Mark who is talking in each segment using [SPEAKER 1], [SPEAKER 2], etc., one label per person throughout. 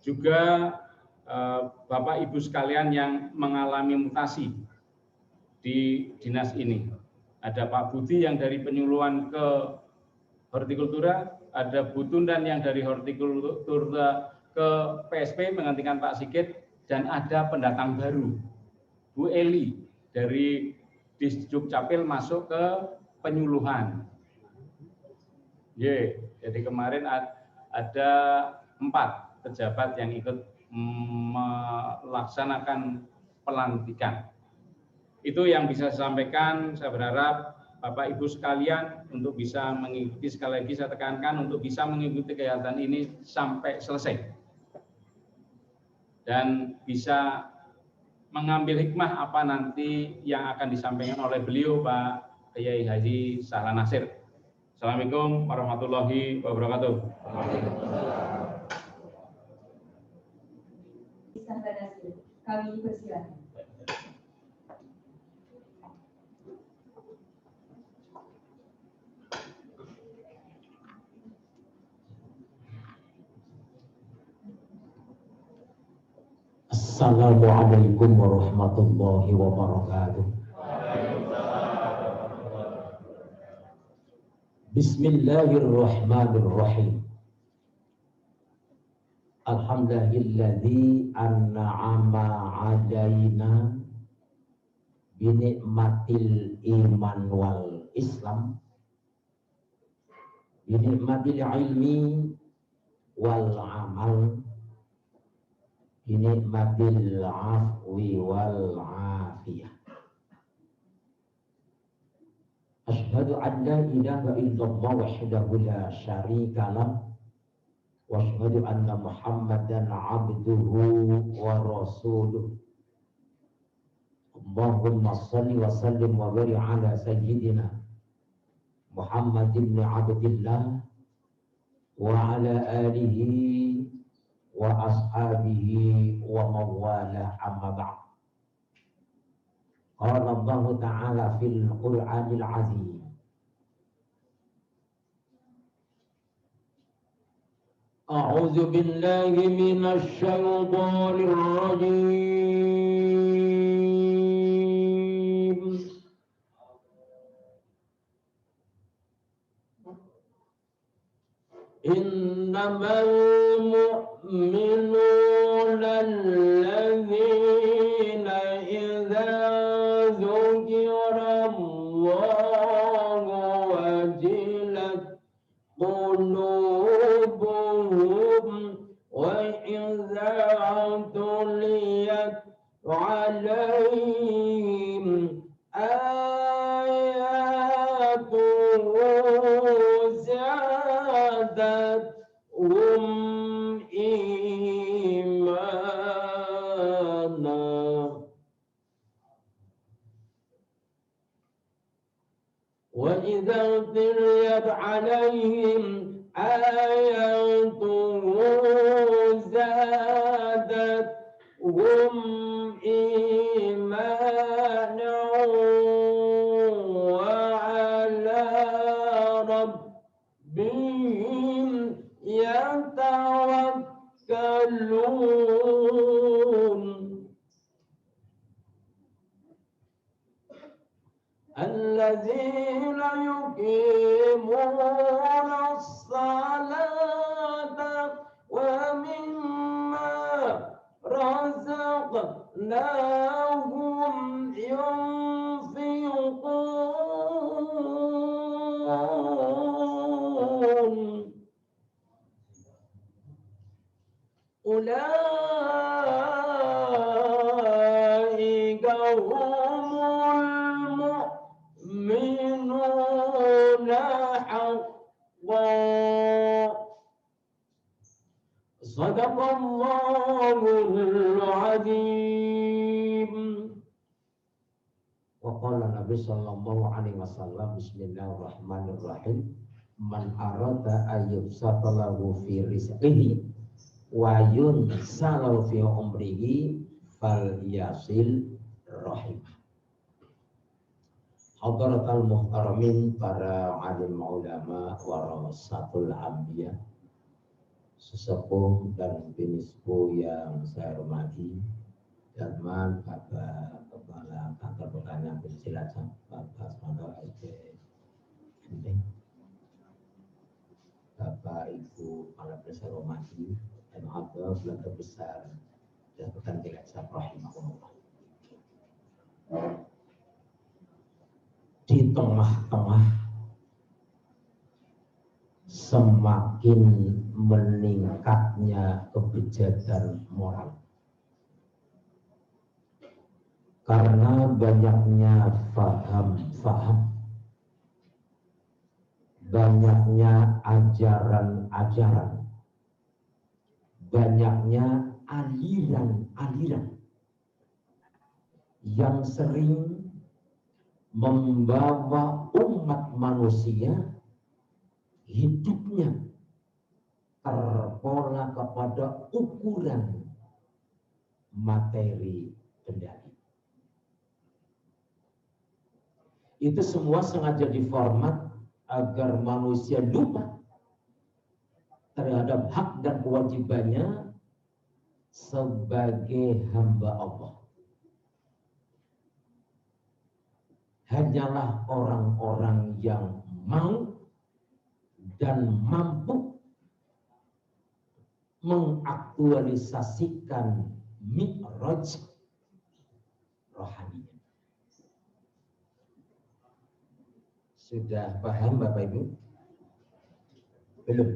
[SPEAKER 1] juga Bapak Ibu sekalian yang mengalami mutasi di dinas ini. Ada Pak Budi yang dari penyuluhan ke hortikultura, ada Bu Tundan yang dari hortikultura ke PSP menggantikan Pak Sigit, dan ada pendatang baru, Bu Eli dari Disjuk Capil masuk ke penyuluhan. Jadi kemarin ada 4 pejabat yang ikut melaksanakan pelantikan. Itu yang bisa saya sampaikan. Saya berharap Bapak Ibu sekalian untuk bisa mengikuti, sekali lagi saya tekankan, untuk bisa mengikuti kegiatan ini sampai selesai dan bisa mengambil hikmah apa nanti yang akan disampaikan oleh beliau, Pak Kiai Haji Sahlan Nasir. Assalamualaikum warahmatullahi wabarakatuh.
[SPEAKER 2] Sahlan Nasir, kami persilakan.
[SPEAKER 3] Assalamualaikum warahmatullahi wabarakatuh. Bismillahirrahmanirrahim. Alhamdulillahilladzi an'ama 'alaina binikmatil iman wal islam, binikmatil ilmi wal amal, binikmatil afwi wal afiyah. Asyhadu an la ilaha illallah wahdahu la syarika lah, wa asyhadu anna Muhammadan abduhu wa rasuluh. Allahumma shalli wa sallim wa barik ala sayyidina Muhammad ibn Abdillah wa ala alihi wa ashabihi wa mawala amma ba'd. Qala Allah Ta'ala fil Qur'anil Azim, A'udzu billahi minasy syaithanir rajim. Innamal mu'minuna alladzina idza dzukira Allahu wajilat qulubuhum wa idza tuliyat alaihim ayatuhu zadathum imana. Wa idza tuliyat alaihim ayatuhu zadathum imana wa ala rabbihim yatawakkalun. Alladzina yuqimuna as-salata wa mimma razaqnahum yunfiqun. Ulaika humul mu'minuna haqqan. Sadaqallahul azim. Wa qala Nabi sallallahu alaihi wasallam, bismillahirrahmanirrahim, man arada ayyubsata lahu fi rizqihi wa yunsalahu fi umrihi fal yasil rahimah. Hadratul muhtaramin, para alim ulama warasatul anbiya, sesepuh dan binispu yang saya hormati, Darman Bapak Kepala Kantor Pertanian Cilacap, Bapak Asmanul SD Hending, Bapak Ibu para besar hormati dan Abah Keluarga Besar dan Pertanian Cilacap rahimahullah. Di tengah-tengah semakin meningkatnya kebijakan moral karena banyaknya faham, banyaknya ajaran-ajaran, banyaknya aliran-aliran yang sering membawa umat manusia hidupnya terpola kepada ukuran materi kendali. Itu semua sengaja diformat agar manusia lupa terhadap hak dan kewajibannya sebagai hamba Allah. Hanyalah orang-orang yang mau dan mampu mengaktualisasikan mi'raj rohaninya. Sudah paham Bapak Ibu? Belum?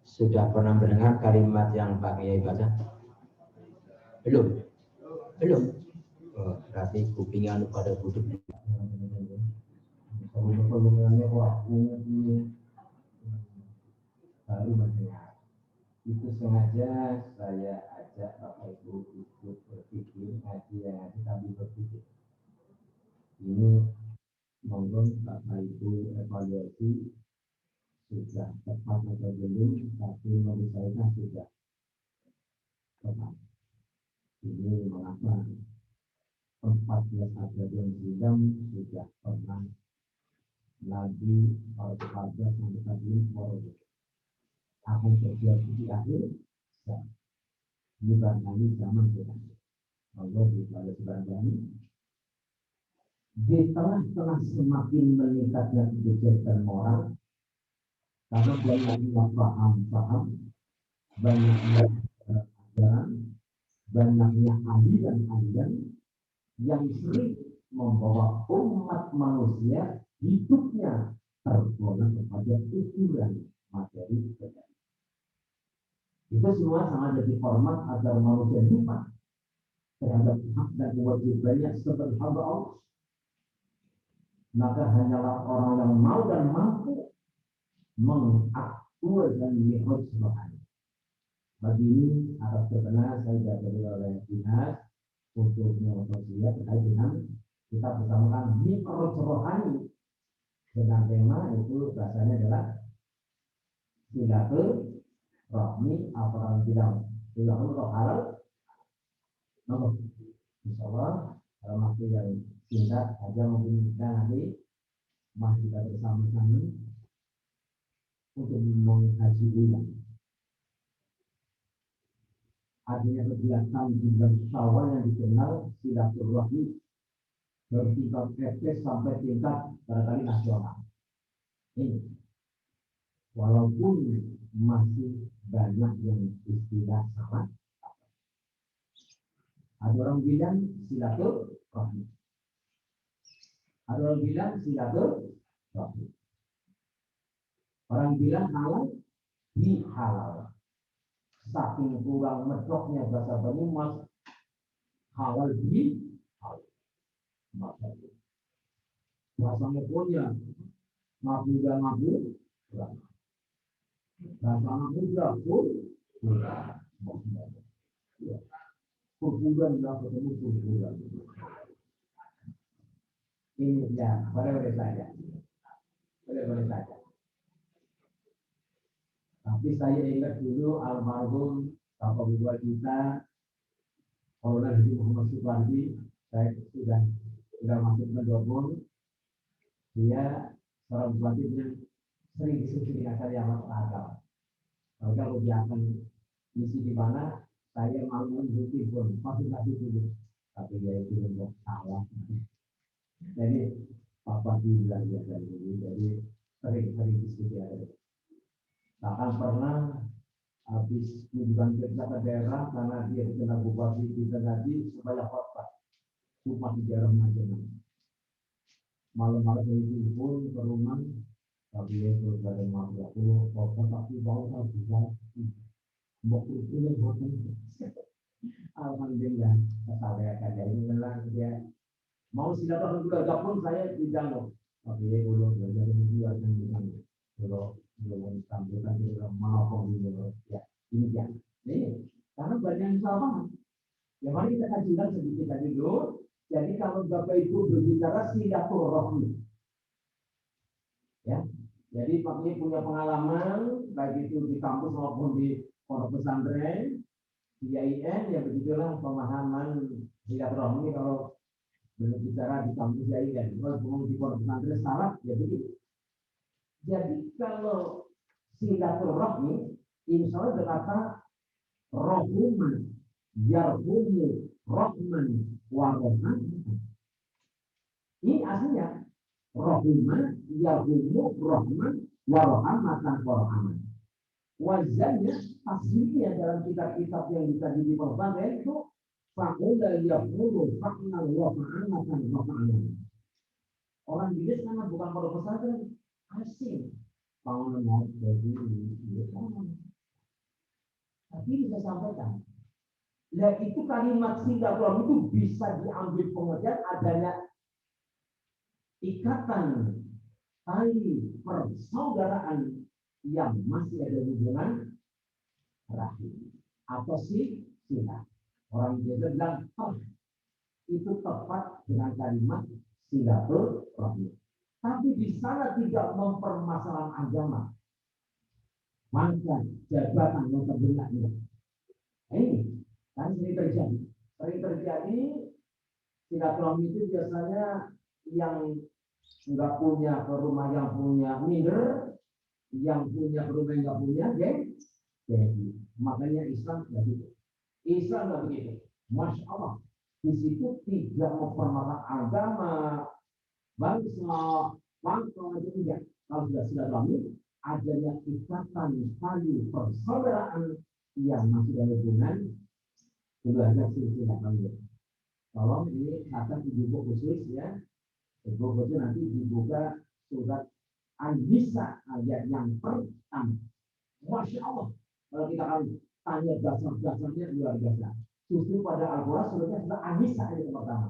[SPEAKER 3] Sudah pernah mendengar kalimat yang Pak Kiai baca? Belum? Belum? Oh, berarti kupingnya pada duduk. Baru mendengar. Itu sengaja saya ajak Bapak Ibu ikut berpikir, ngaji yang ngaji tapi berpikir. Ini monggo Bapak Ibu evaluasi sudah tepat atau belum, tapi menurut saya sudah tepat. Ini mengapa 14 abad yang silam sudah pernah Nabi Al-Fatihah sampai tadi akan terjadi di akhir dibarangkali zaman kita. Allah di sebarangkali di tengah-tengah semakin meningkatnya kebijakan moral, karena banyaknya paham, banyaknya ajaran, banyaknya aliran-aliran yang sering membawa umat manusia hidupnya terpola kepada ukuran materi kendali. Itu semua sangat jadi format agar manusia lupa terhadap hak dan kewajibannya sebagai hamba Allah. Maka hanyalah orang yang mau dan mampu mengaktualisasikan mi'raj rohani. Bagi ini atas terkenal saya diajari oleh dinas untuk sosial terkait dengan kita bersamakan mi'raj rohani dengan tema itu bahasanya adalah silaturahmi apalagi bilang silaturahmi halal. Nomor insyaallah dalam waktu yang singkat saja mungkin kita nanti masih kita bersama-sama untuk mengkaji ulang adanya kegiatan di bulan Syawal yang dikenal silaturahmi dari tingkat RT sampai tingkat barangkali nasional. Ini walaupun masih banyak yang istilah salah. Ada orang bilang silaturahmi. Ada orang bilang silaturahmi. Orang bilang halal dihalal. Saking kurang medoknya bahasa Banyumas, halal dihalal. Bahasa Mekonya ngabu. Bahasa anak muda pun kurburan tidak ketemu kurburan. Ini ya, boleh saja. Boleh saja. Tapi saya ingat dulu almarhum Bapak Ibu kita, Maulana Haji Muhammad Supardi, saya sudah masuk mendobong. Dia seorang bupati yang sering diskusi dengan saya masuk akal. Kalau dia akan misi di mana, saya mau mencuti pun masih kasih dulu. Tapi dia itu untuk salah. Jadi Papa bilang ya dari dulu, jadi sering diskusi ada. Bahkan pernah habis kunjungan kerja ke daerah karena dia dikenal bupati kita tadi supaya khotbah cuma 3 remaja. Malam-malam itu pun ke rumah, tapi itu dari malam aku khotbah tapi bawa juga mau itu hotel. Alhamdulillah saya kader ini memang dia mau silaturahmi keluarga pun saya tidak. Tapi belum belajar juga dengan belum tampilkan di dalam mau ya ini ya. Ini karena banyak yang salah. Yang mari kita kajikan sedikit tadi dulu. Jadi kalau Bapak Ibu berbicara silaturahmi, ya. Jadi Pak ini punya pengalaman baik itu di kampus maupun di pondok pesantren, di IAIN, ya begitulah pemahaman silaturahmi kalau berbicara di kampus IAIN. Kalau di pondok pesantren salah, ya begitu. Jadi kalau silaturahmi, insya Allah berkata rohuman, yarhumu, rohman, warohman. Ini aslinya rohuman, yarhumu, rohman, warohmatan, warohman. Wajahnya aslinya dalam kitab-kitab yang dikaji di pesantren itu fakulah yarhumu, faknal, wafa'anatan, wafa'anatan. Orang Inggris karena bukan pondok pesantren asing. Bangunan dari tapi bisa sampaikan. Nah itu kalimat silaturahmi itu bisa diambil pengertian adanya ikatan tali persaudaraan yang masih ada hubungan rahim atau sila. Orang biasa bilang itu tepat dengan kalimat silaturahmi. Tapi di sana tidak mempermasalahan agama, maka jabatan yang terbenaknya. Ini kan sering terjadi silaturahmi itu biasanya yang nggak punya ke rumah yang punya minder, yang punya ke rumah yang nggak punya jadi makanya Islam nggak begitu. Islam nggak begitu. Masya Allah, di situ tidak mempermasalahan agama, bangsa, itu tidak. Kalau sudah silaturahmi, adanya ikatan tali persaudaraan yang masih ada hubungan keluarga silsilah kami. Tolong ini akan dibuka khusus ya. Ibu khusus nanti dibuka surat An-Nisa ayat yang pertama. Masya Allah, kalau kita akan tanya dasar-dasarnya luar biasa. Justru pada Al-Quran suratnya sudah An-Nisa ayat yang pertama.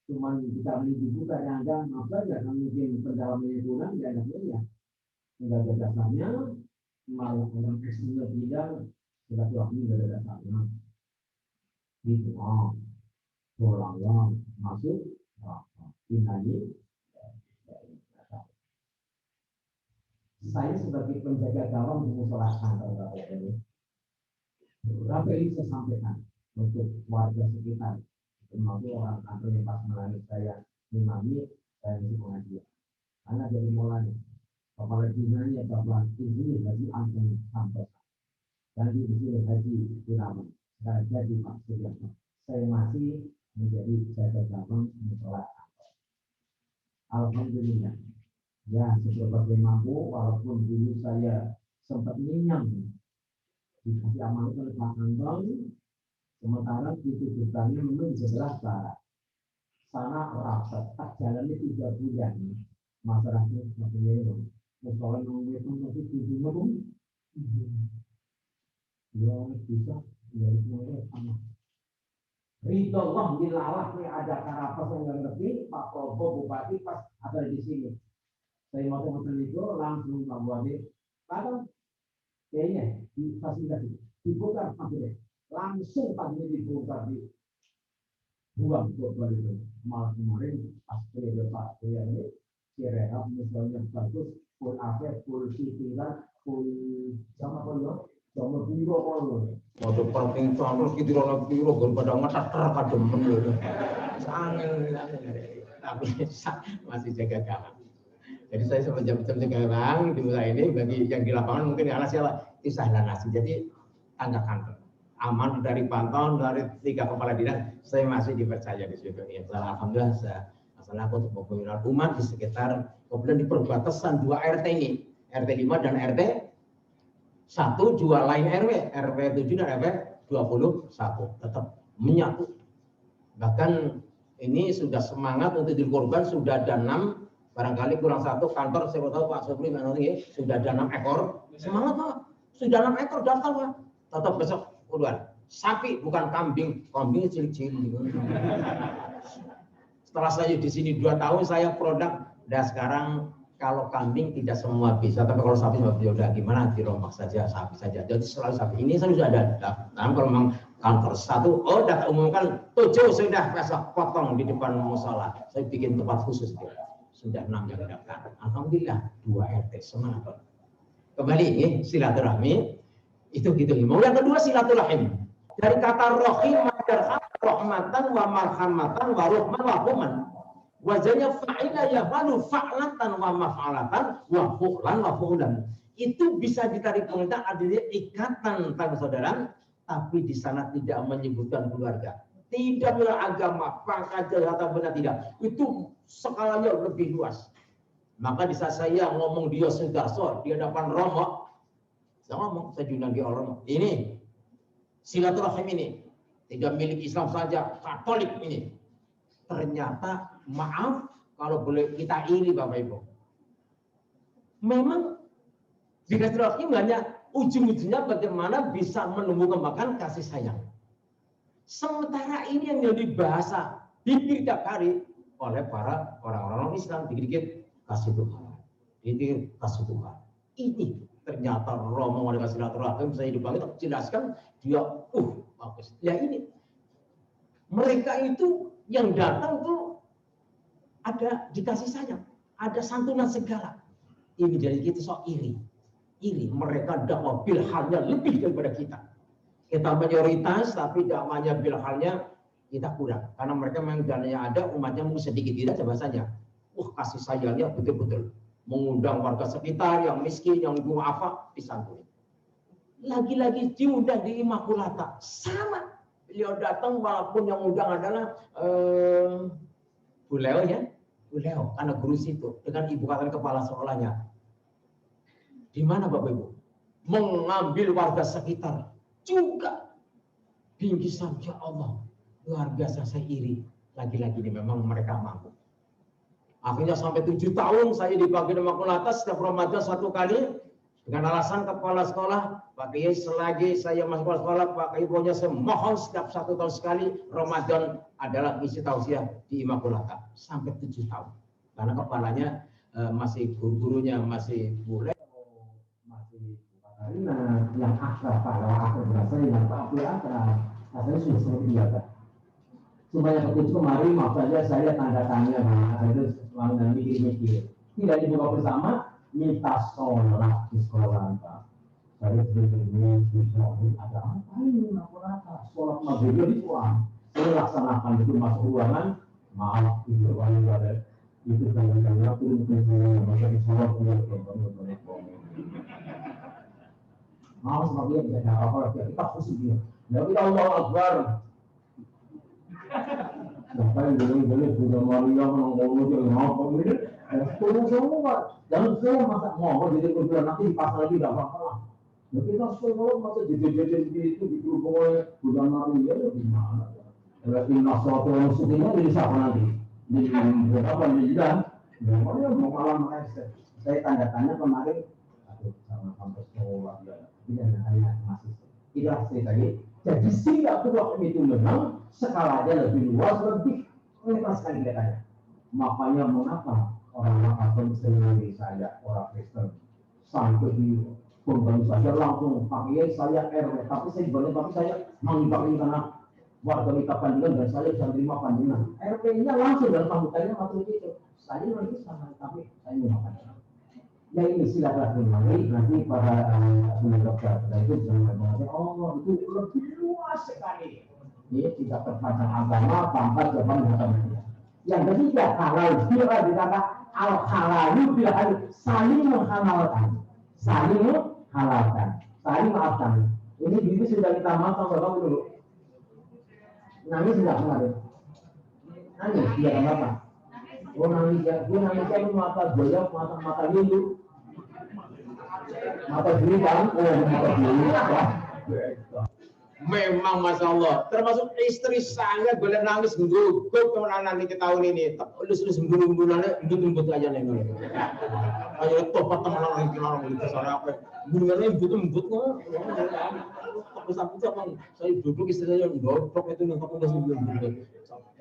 [SPEAKER 3] Cuman kita dibuka yang ada apa ya kan mungkin pendalamannya kurang ya ada ya nggak ada dasarnya malah orang ekstrim bilang silaturahmi nggak ada dasarnya gitu pulang masuk ini saya sebagai penjaga gawang di musola kantor berapa ini saya sampaikan untuk warga sekitar termasuk orang kantor yang pas melayani saya imami dan di pengajian. Karena dari mulai kepala dinanya Bapak ini Haji Anton Santosa dan di sini Haji Gunawan dan jadi Pak Suryatno. Saya masih menjadi jaga gawang musola kantor. Alhamdulillah. Ya seberapa mampu walaupun dulu saya sempat minyak dikasih amanah oleh Pak Anton. Sementara ditujukannya memang di sebelah barat. Sana rapat, tak jalannya 3 bulan. Masyarakat seperti itu. Musola nunggu itu masih 7 pun. Ya bisa, ya itu sama. Ridho Allah dilalah nih ada karapas yang nggak ngerti. Pak Probo Bupati pas ada di sini. Saya mau ngomong itu langsung Pak Bupati. Padahal kayaknya di fasilitasi dibuka fasilitasi. Langsung pagi dibongkar di buang buat itu. Malah kemarin pas periode Pak ini kira misalnya bagus full AP, full sitiran, full sama apa sama biro kalau waktu parking terus kita orang biro pada ngetar kadem sangat tapi masih jaga gawang. Jadi saya sama jam-jam sekarang di mulai ini bagi yang di lapangan mungkin karena siapa Isahlah nasi. Jadi tanda kantor. Aman dari pantauan dari 3 kepala dinas, saya masih dipercaya di situ. Ya, alhamdulillah masalah untuk pemilihan umat di sekitar, kemudian di perbatasan 2 RT ini, RT 5 dan RT 1, 2 lain RW, RW 7 dan RW 21 tetap menyatu. Bahkan ini sudah semangat untuk dikorban, sudah ada 6, barangkali kurang 1 kantor, saya tahu Pak Sobri nanti sudah ada 6 ekor. Semangat Pak, sudah 6 ekor daftar Pak. Tetap besok keluar. Sapi bukan kambing, kambing cilik-cilik. Setelah saya di sini 2 tahun saya produk, dan sekarang kalau kambing tidak semua bisa, tapi kalau sapi ya udah gimana, dirombak saja sapi saja. Jadi selalu sapi. Ini saya sudah ada. Nah, kalau memang kantor 1, oh sudah umumkan 7 sudah besok potong di depan musola. Saya bikin tempat khusus dia. Sudah 6 yang daftar. Alhamdulillah 2 RT semangat. Kembali ini silaturahmi itu gitu. Mau yang kedua silaturahim. Dari kata rohim madarham rahmatan wa marhamatan wa rahman wa human. Wajahnya fa'ila yafalu fa'latan wa maf'alatan wa fu'lan wa fu'lan. Itu bisa ditarik pengertian adanya ikatan tanda saudara, tapi di sana tidak menyebutkan keluarga. Tidak bilang agama, pangkat atau benar tidak. Itu skalanya lebih luas. Maka di saat saya ngomong dia Sudarso di hadapan Romo, saya ngomong, saya diundang di Romo. Ini silaturahim ini tidak milik Islam saja, Katolik ini. Ternyata maaf kalau boleh kita iri Bapak Ibu. Memang silaturahim hanya ujung-ujungnya bagaimana bisa menumbuhkan bahkan kasih sayang. Sementara ini yang jadi bahasa bibir tiap hari oleh para orang-orang Islam, dikit-dikit kasih Tuhan, dikit kasih Tuhan. Ini ternyata Romo mau dikasih silaturahim, saya dipanggil jelaskan dia bagus. Ya ini mereka itu yang datang tuh ada dikasih sayang, ada santunan segala. Ini jadi kita sok iri. Mereka dakwah bilhalnya lebih daripada kita. Kita mayoritas tapi dakwahnya bilhalnya kita kurang. Karena mereka memang dananya ada, umatnya mungkin sedikit, tidak ada bahasanya. Kasih sayangnya betul-betul. Mengundang warga sekitar yang miskin, yang duafa disantuni. Lagi-lagi diundang di Immaculata sama. Beliau datang walaupun yang undang adalah Bu Leo ya, Bu Leo karena guru situ dengan ibu kata kepala sekolahnya. Di mana Bapak Ibu? Mengambil warga sekitar juga bingkisan, ya Allah luar biasa, saya iri. Lagi-lagi ini memang mereka mampu. Akhirnya sampai 7 tahun saya dipanggil di Immaculata setiap Ramadan 1 kali. Dengan alasan kepala sekolah, Pak Kiai selagi saya masuk sekolah, Pak Kiai pokoknya saya mohon setiap 1 tahun sekali Ramadan adalah isi tausiah di Immaculata sampai 7 tahun. Karena kepalanya masih gurunya masih boleh, masih Karina yang akrab kalau aku berasa yang tak akrab, akhirnya sudah seperti biasa. Cuma yang ketujuh kemarin, maaf saja saya tanda tanya, itu selalu dan mikir-mikir. Tidak dibuka bersama. Minta sholat di sekolah Pak. Saya berdiri di sholat ada apa ini Immaculata? Sholat maghrib di ruang. Saya laksanakan itu masuk ruangan. Maaf itu ruangan ada itu kadang-kadang turun ke sini masa di sholat maaf sebagian tidak ada apa-apa kita khusus dia. Ya kita Allahu Akbar. Sampai dulu sudah Maria menunggu dia ngomong ini. Turun semua, jangan semua masa ngomong jadi kemudian nanti pas lagi tidak apa-apa. Ya kita semua masa jadi itu di grup bukan Maria ya gimana? Berarti nasoto musuhnya jadi siapa nanti? Jadi berapa jadi Maria mau malam saya tanda-tanya kemarin, sama kampus sekolah ya, tidak hanya masih tidak tadi. Jadi silaturahim itu memang skalanya lebih luas, lebih mengenaskan kita. Makanya mengapa orang Katolik sendiri saya orang Kristen sampai di pembangunan langsung pakai saya RW, tapi saya dibantu, tapi saya mengibarin karena warga kita Pandilan dan saya bisa terima Pandilan. RW-nya langsung dalam sambutannya masuk itu. Saya nanti sama, tapi saya memakan. Ya ini silaturahmi nanti para dokter itu bisa mengatakan, oh itu lebih luas sekali. Ini tidak terpasang agama, pangkat, zaman dan yang ketiga halal bila dikata al halalu bila saling menghalalkan, Tadi maafkan. Ini bibi sudah kita maafkan bapak dulu. Nangis enggak kemarin? Nangis dia kan bapak. Oh nangis ya, dia nangisnya itu mata goyang, mata biru. Mata biru kan? Oh mata biru.
[SPEAKER 4] Memang Masya Allah, termasuk istri saya boleh nangis gugup kemenangan ini tahun ini. Lulus bulan-bulannya lembut aja nih. Ayo topat teman-teman yang kenal gitu sana apa? Bulannya lembut kok. Tapi sampai saya duduk istri saya duduk itu nih aku udah sebelum lembut.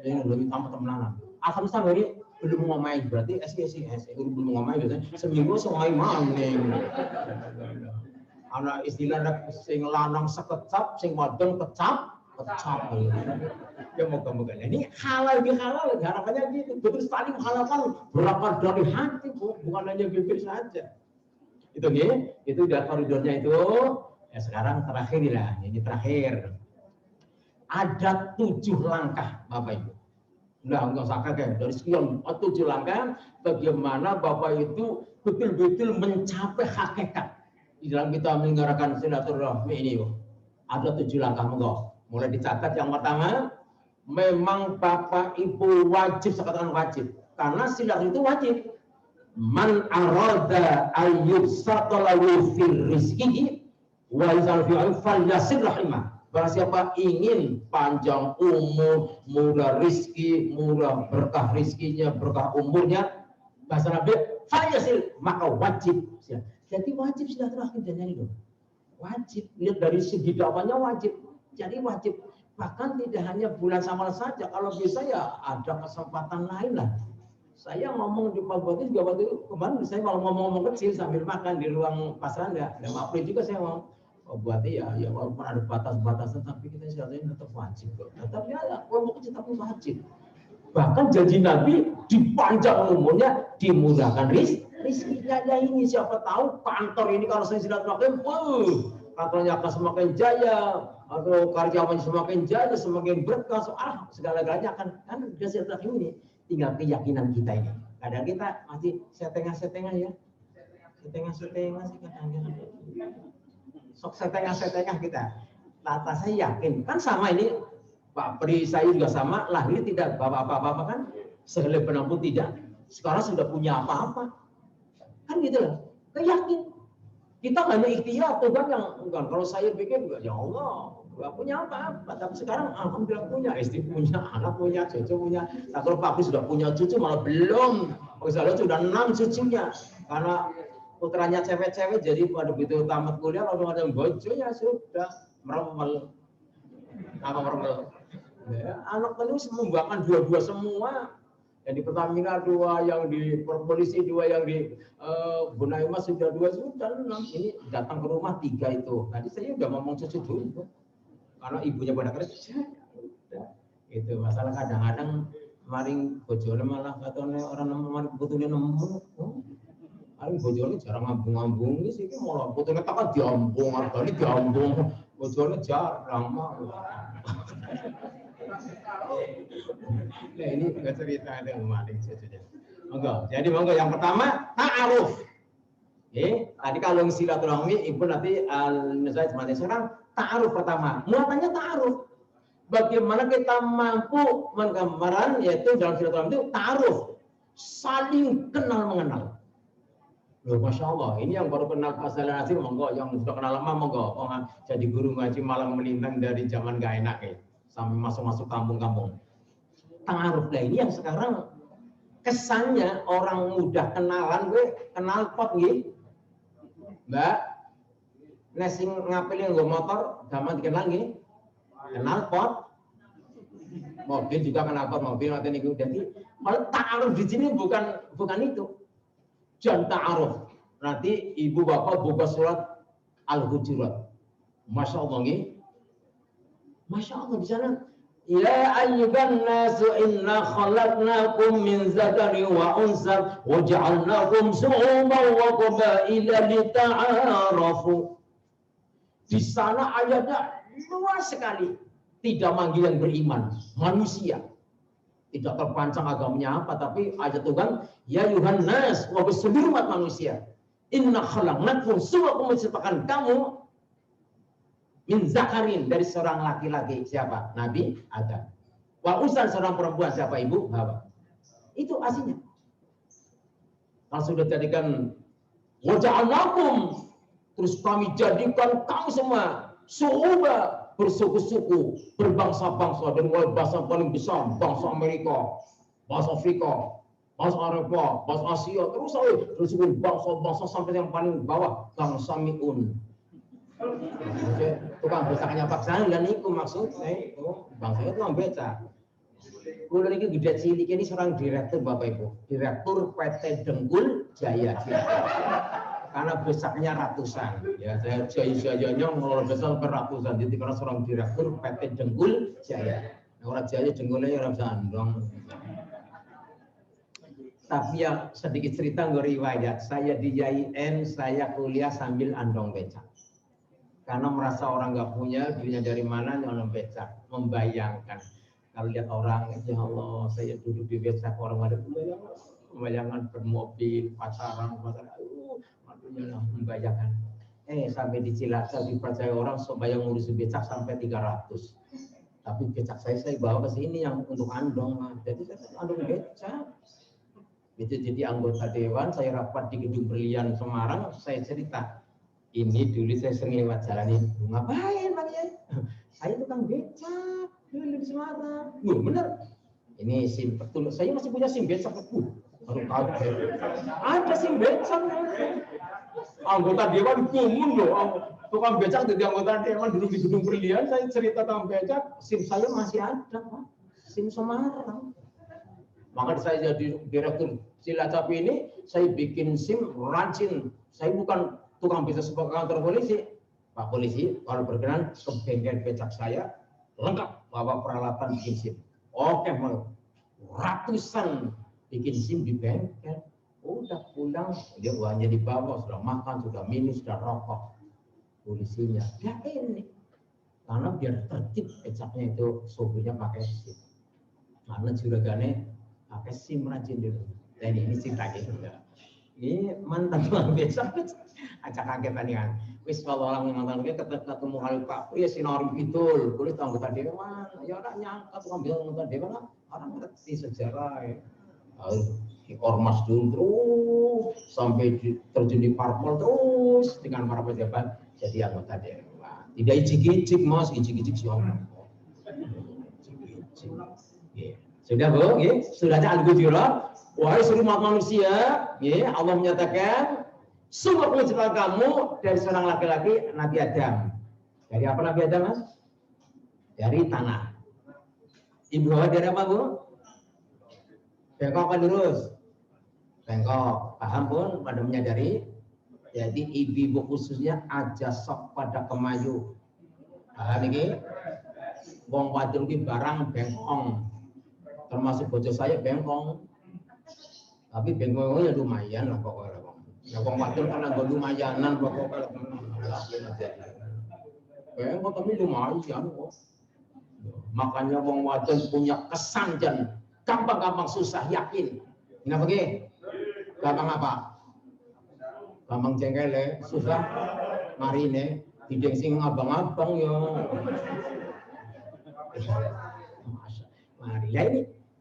[SPEAKER 4] Ini lebih tambah temenan. Asal hari belum ngomongin berarti SKS belum ngomongin biasanya seminggu semai maning. Anak istilah sing lanang sekecap, sing wadon kecap. Ya moga-moga. Ini halal bihalal, harapannya gitu. Betul sekali menghalalkan berapa dari hati, bukan hanya bibir saja. Itu nih, itu udah koridornya itu. Ya sekarang terakhir lah, ini terakhir. Ada 7 langkah, Bapak Ibu. Nah, nggak usah kaget dari sekian 7 langkah, bagaimana Bapak itu betul-betul mencapai hakikat. Di dalam kita menyelenggarakan silaturahmi ini, ada 7 langkah, monggo. Mulai dicatat. Yang pertama, memang Bapak Ibu wajib, saya katakan wajib, karena silaturahmi itu wajib. Man arada ayyubsatalahu fir rizqihi wa yuzal fi'al falyasir rahimah. Barang siapa ingin panjang umur, murah rizki, murah berkah rizkinya, berkah umurnya, bahasa Nabi, falyasir, maka wajib. Jadi wajib silaturahmi dan itu wajib. Lihat dari segi dakwahnya wajib. Jadi wajib. Bahkan tidak hanya bulan Syawal saja. Kalau bisa ya ada kesempatan lain lah. Saya ngomong di Pak Bupati juga waktu kemarin saya kalau ngomong kecil sambil makan di ruang pasar Anda. Dan Pak Pri juga saya ngomong, Pak Bupati ya walaupun ada batas-batasan tapi kita silaturahmi tetap wajib. Tapi ya ngomong kecil tapi wajib. Bahkan janji Nabi dipanjang umurnya, dimudahkan rizkinya. Ya ini siapa tahu kantor ini kalau saya silaturahmi, kantornya akan semakin jaya, atau karyawannya semakin jaya, semakin berkah, segala-galanya akan kan udah silaturahmi ini. Tinggal keyakinan kita ini. Kadang kita masih setengah-setengah ya, setengah-setengah sih kadang-kadang. Sok setengah-setengah kita. Tata saya yakin kan sama ini. Pak Pri saya juga sama, lahir tidak bawa apa-apa kan, sehelai benang pun tidak. Sekarang sudah punya apa-apa, kan gitu loh. Keyakin. Kita hanya ikhtiar, Tuhan yang enggak. Kalau saya pikir ya Allah, nggak punya apa-apa. Tapi sekarang alhamdulillah punya, istri punya, anak punya, cucu punya. Nah, kalau Pak Pri sudah punya cucu malah belum. Misalnya sudah 6 cucunya, karena putranya cewek-cewek, jadi pada begitu tamat kuliah lalu ada yang bojonya sudah meremel. Apa meremel? Ya, anak ini membanggakan dua-dua semua. Yang di Pertamina 2, yang di Polisi 2, yang di Bunaima sudah 2, sudah 6. Ini datang ke rumah 3 itu. Tadi saya udah ngomong cucu dulu, karena ibunya pada kerja. Udah. Itu masalah kadang-kadang maring bojone malah katanya orang nemu bojone nemu. Paling bojone jarang ngambung-ngambung sih, malah bojone tak diambung, hargane diambung. Bojone jarang mah. Nah ini juga cerita ada maling saja. Monggo. Jadi monggo yang pertama ta'aruf. Tadi kalau silaturahmi ibu nanti al-nusai sekarang ta'aruf pertama. Muatannya ta'aruf. Bagaimana kita mampu menggambaran yaitu dalam silaturahmi itu ta'aruf. Saling kenal mengenal. Loh, Masya Allah, ini yang baru kenal Pak Salih Nasir, monggo. Yang sudah kenal lama, monggo. Oh, jadi guru ngaji malang melintang dari zaman gak enak sampai masuk-masuk kampung-kampung. Ta'aruf lah ini yang sekarang kesannya orang mudah kenalan, kenal pot gitu. Mbak, nesing ngapelin gue motor, zaman dikenal gitu. Kenal pot. Mobil juga kenal pot, mobil nanti nih. Jadi, kalau ta'aruf di sini bukan itu. Jangan ta'aruf. Nanti ibu bapak buka surat Al-Hujurat. Masya Allah nih. Masya Allah di sana. Ya ayyuhan nasu inna khalaqnakum min zakari wa unsa wa ja'alnakum syu'uban wa qabaila lita'arafu. Di sana ayatnya luas sekali. Tidak manggil yang beriman, manusia. Tidak terpancang agamanya apa, tapi ayat Tuhan, ya ayuhan nas, wahai seluruh umat manusia. Inna khalaqnakum, sungguh aku menciptakan kamu min zakarin, dari seorang laki-laki. Siapa? Nabi Adam. Wa unsan, seorang perempuan. Siapa? Ibu Hawa. Itu aslinya. Kalau sudah jadikan waja'alnakum, terus kami jadikan kamu semua su'uba, bersuku-suku, berbangsa-bangsa, dan bahasa paling besar, bangsa Amerika, bahasa Afrika, bahasa Eropa, bahasa Asia, terus bangsa-bangsa sampai yang paling bawah, bangsa Mi'un. Tukang becaknya paksa dan itu maksudnya bangsa itu tukang becak. Kulo niki gede cilik ini seorang direktur Bapak Ibu, direktur PT Dengkul Jaya. Karena besarnya ratusan, ya saya jaya-jayanya mengelola besar beratusan, jadi karena seorang direktur PT Dengkul Jaya. Orang Jaya Dengkulnya orang Sandong. Tapi yang sedikit cerita ngeriwayat, saya di JIN, saya kuliah sambil andong becak. Karena merasa orang nggak punya, dirinya dari mana, andong becak. Membayangkan, kalau lihat orang, ya Allah, saya duduk di becak, orang ada membayangkan bermobil, pacaran, membayangkan. Sampai di Cilacap dipercaya orang supaya ngurus becak sampai 300. Tapi becak saya bawa ke sini yang untuk andong, jadi saya andong becak. Itu jadi anggota dewan, saya rapat di Gedung Berlian Semarang, saya cerita, ini dulu saya sering lewat jalan ini, ngapain Bang Yai? Saya tukang becak dulu di Semarang. Bener, ini SIM betul, saya masih punya SIM becak, baru kaget. Ada SIM becak, anggota dewan kumun loh, tukang becak jadi anggota dewan duduk di Gedung Berlian, saya cerita tentang becak, SIM saya masih ada, Pak. SIM Semarang. Maka saya jadi direktur Cilacap ini, saya bikin SIM rajin. Saya bukan tukang becak sebagai kantor polisi. Pak polisi, kalau berkenan ke bengkel becak saya, lengkap bawa peralatan bikin SIM. Oke, mau ratusan bikin SIM di bengkel. Udah pulang, dia uangnya dibawa, sudah makan, sudah minum, sudah rokok. Polisinya, ya ini. Karena biar tertib becaknya itu, sopirnya pakai SIM. Karena juragane pakai SIM rajin dulu. Dan ini cerita gitu. Ini mantan tukang becak, acak kagetan kan. Wis kalau orang mantan becak ketemu kali Pak Pri sinori betul, boleh tahu anggota dewan. Ya orang nyangka tukang becak anggota dewan, orang ngerti sejarah. Di ormas dulu terus sampai terjun di parpol terus dengan para pejabat jadi anggota dewan. Tidak ijik-ijik mas, ijik-ijik siapa? Sudah Bu, ya? Sudah al-Ghufran. Wahai seluruh umat manusia, ya, Allah menyatakan sungguh penciptaan kamu dari seorang laki-laki Nabi Adam. Dari apa Nabi Adam, Mas? Dari tanah. Ibu Hawa dari apa, Bu? Bengkok apa lurus? Bengkok. Paham pun pada menyadari. Jadi ibu khususnya aja sok pada kemayu. Paham ini? Wong wadon ki barang bengkong. Termasuk bojo saya bengkong, tapi bengkongnya lumayan lah pokoknya. Ya wong wadon kan nggo lumayanan pokoknya. Bengkong tapi lumayan kok. Makanya wong wadon punya kesan dan gampang-gampang susah yakin. Kenapa ge? Gampang apa? Gampang jengkel susah marine, tidak sing abang-abang ya. Mari ya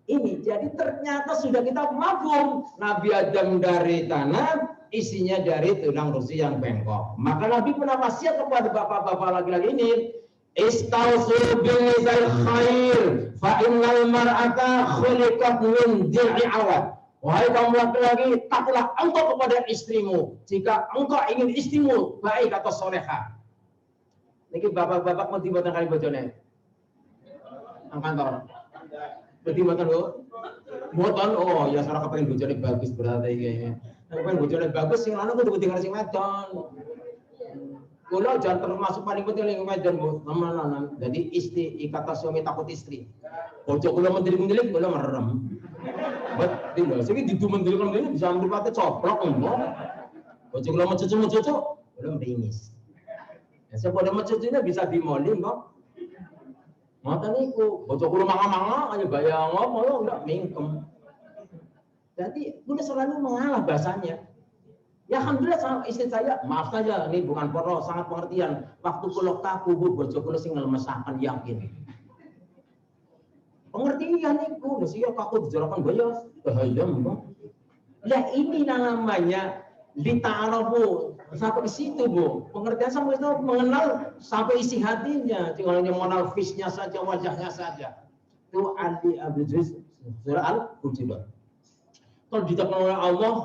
[SPEAKER 4] ini jadi ternyata sudah kita mafhum Nabi Adam dari tanah, isinya dari tulang rusuk yang bengkok. Maka Nabi pernah wasiat kepada bapak-bapak laki-laki ini, istausu bilisal khair fa innal mar'ata khuliqat min dil'i awad. Wahai kaum laki-laki, takutlah engkau kepada istrimu jika engkau ingin istrimu baik atau soleha. Niki bapak-bapak mau dibuatkan kali bojone ang kantor. Berarti buatan Bu? Buatan, oh ya seorang kepengen bojone bagus berarti kayaknya. Kepengen bojone bagus, sing lanang kudu tinggal sing wedon. Kula jangan termasuk paling penting ning wedon Bu. Teman-teman. Jadi istri kata suami takut istri. Bojo kula mendelik-mendelik kula merem. Betul lho, sing didu mendelik-mendelik bisa mripate coplok ngono. Bojo kula mecucu-mecucu kula meringis. Ya sepeda mecucunya bisa dimoli kok. Mata niku, bocok kulo manga-manga, hanya bayang ngomong, enggak mingkem. Jadi udah selalu mengalah bahasanya. Ya alhamdulillah sama istri saya, maaf saja, ini bukan porno, sangat pengertian. Waktu kula kaku bu bojo kula sing ngelemesaken yakin. Pengertian niku, lho sih kaku dijarakan boyo. Bahaya mbak. Lah ini namanya lita'arafu sampai ke situ bu. Pengertian sampai itu mengenal sampai isi hatinya, jangan hanya mengenal face-nya saja, wajahnya saja. Itu Ali Abdul surah Al-Hujurat. Kalau ditakkan oleh Allah,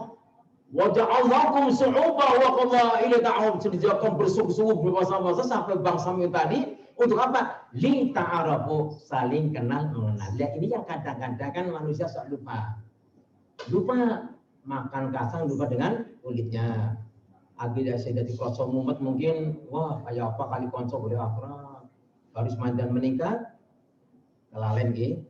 [SPEAKER 4] wajah Allahkum su'uba wa qabaila ta'awub, sediakan bersungguh-sungguh berbahasa-bahasa sampai bangsa tadi untuk apa? Li ta'arafu, saling kenal mengenal. Ya, ini yang kadang-kadang kan manusia sok lupa makan kasang, lupa dengan kulitnya. Akhirnya saya jadi kosong mumet mungkin, wah kayak apa kali konsol boleh akrab, harus mandan menikah, kelalen gitu.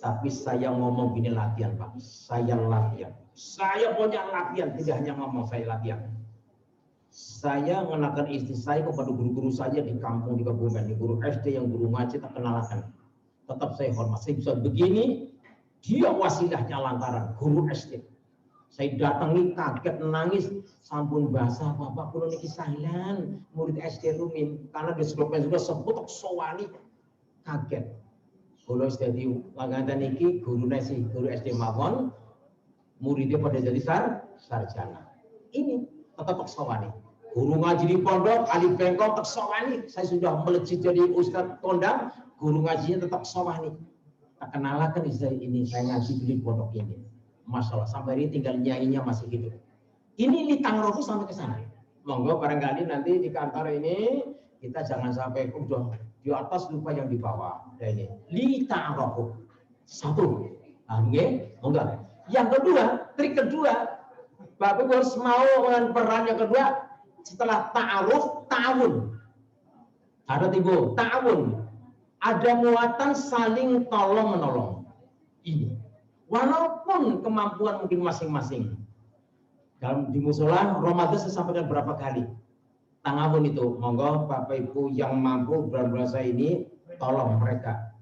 [SPEAKER 4] Tapi saya ngomong gini latihan Pak, saya latihan. Saya punya latihan, tidak hanya ngomong, saya latihan. Saya mengenalkan istri saya kepada guru-guru saya di kampung, di kabupaten, di guru SD, yang guru ngaji, tak kenalkan. Tetap saya hormat, saya bisa begini, dia wasilahnya lantaran guru SD. Saya datangi kaget, nangis, sampun basah, bapak kulo niki sahilan, murid SD Rumim, karena di sekolah juga sebut sowani, kaget. Kulo jadi langganan niki guru nasi, guru SD mawon, muridnya pada jadi sarjana. Ini tetap sowani. Guru ngaji di pondok, alif bengkok tetap sowani. Saya sudah melejit jadi ustadz kondang, guru ngajinya tetap sowani. Tak kenalakan istri ini, saya ngaji di pondok ini. Masalah sampai ini tinggal nyainya masih hidup. Ini litangrofu sampai ke sana. Monggo barangkali nanti di kantor ini kita jangan sampai udah di atas lupa yang di bawah. Nah ini litangrofu satu. Oke, monggo. Yang kedua, trik kedua, Bapak harus mau dengan peran yang kedua setelah ta'aruf, ta'awun. Ada tiga, ta'awun. Ada muatan saling tolong menolong. Ini. Walaupun kemampuan mungkin masing-masing. Dalam di musola Ramadan saya sampaikan berapa kali. Ta'awun itu, monggo Bapak Ibu yang mampu bulan-bulan ini tolong mereka.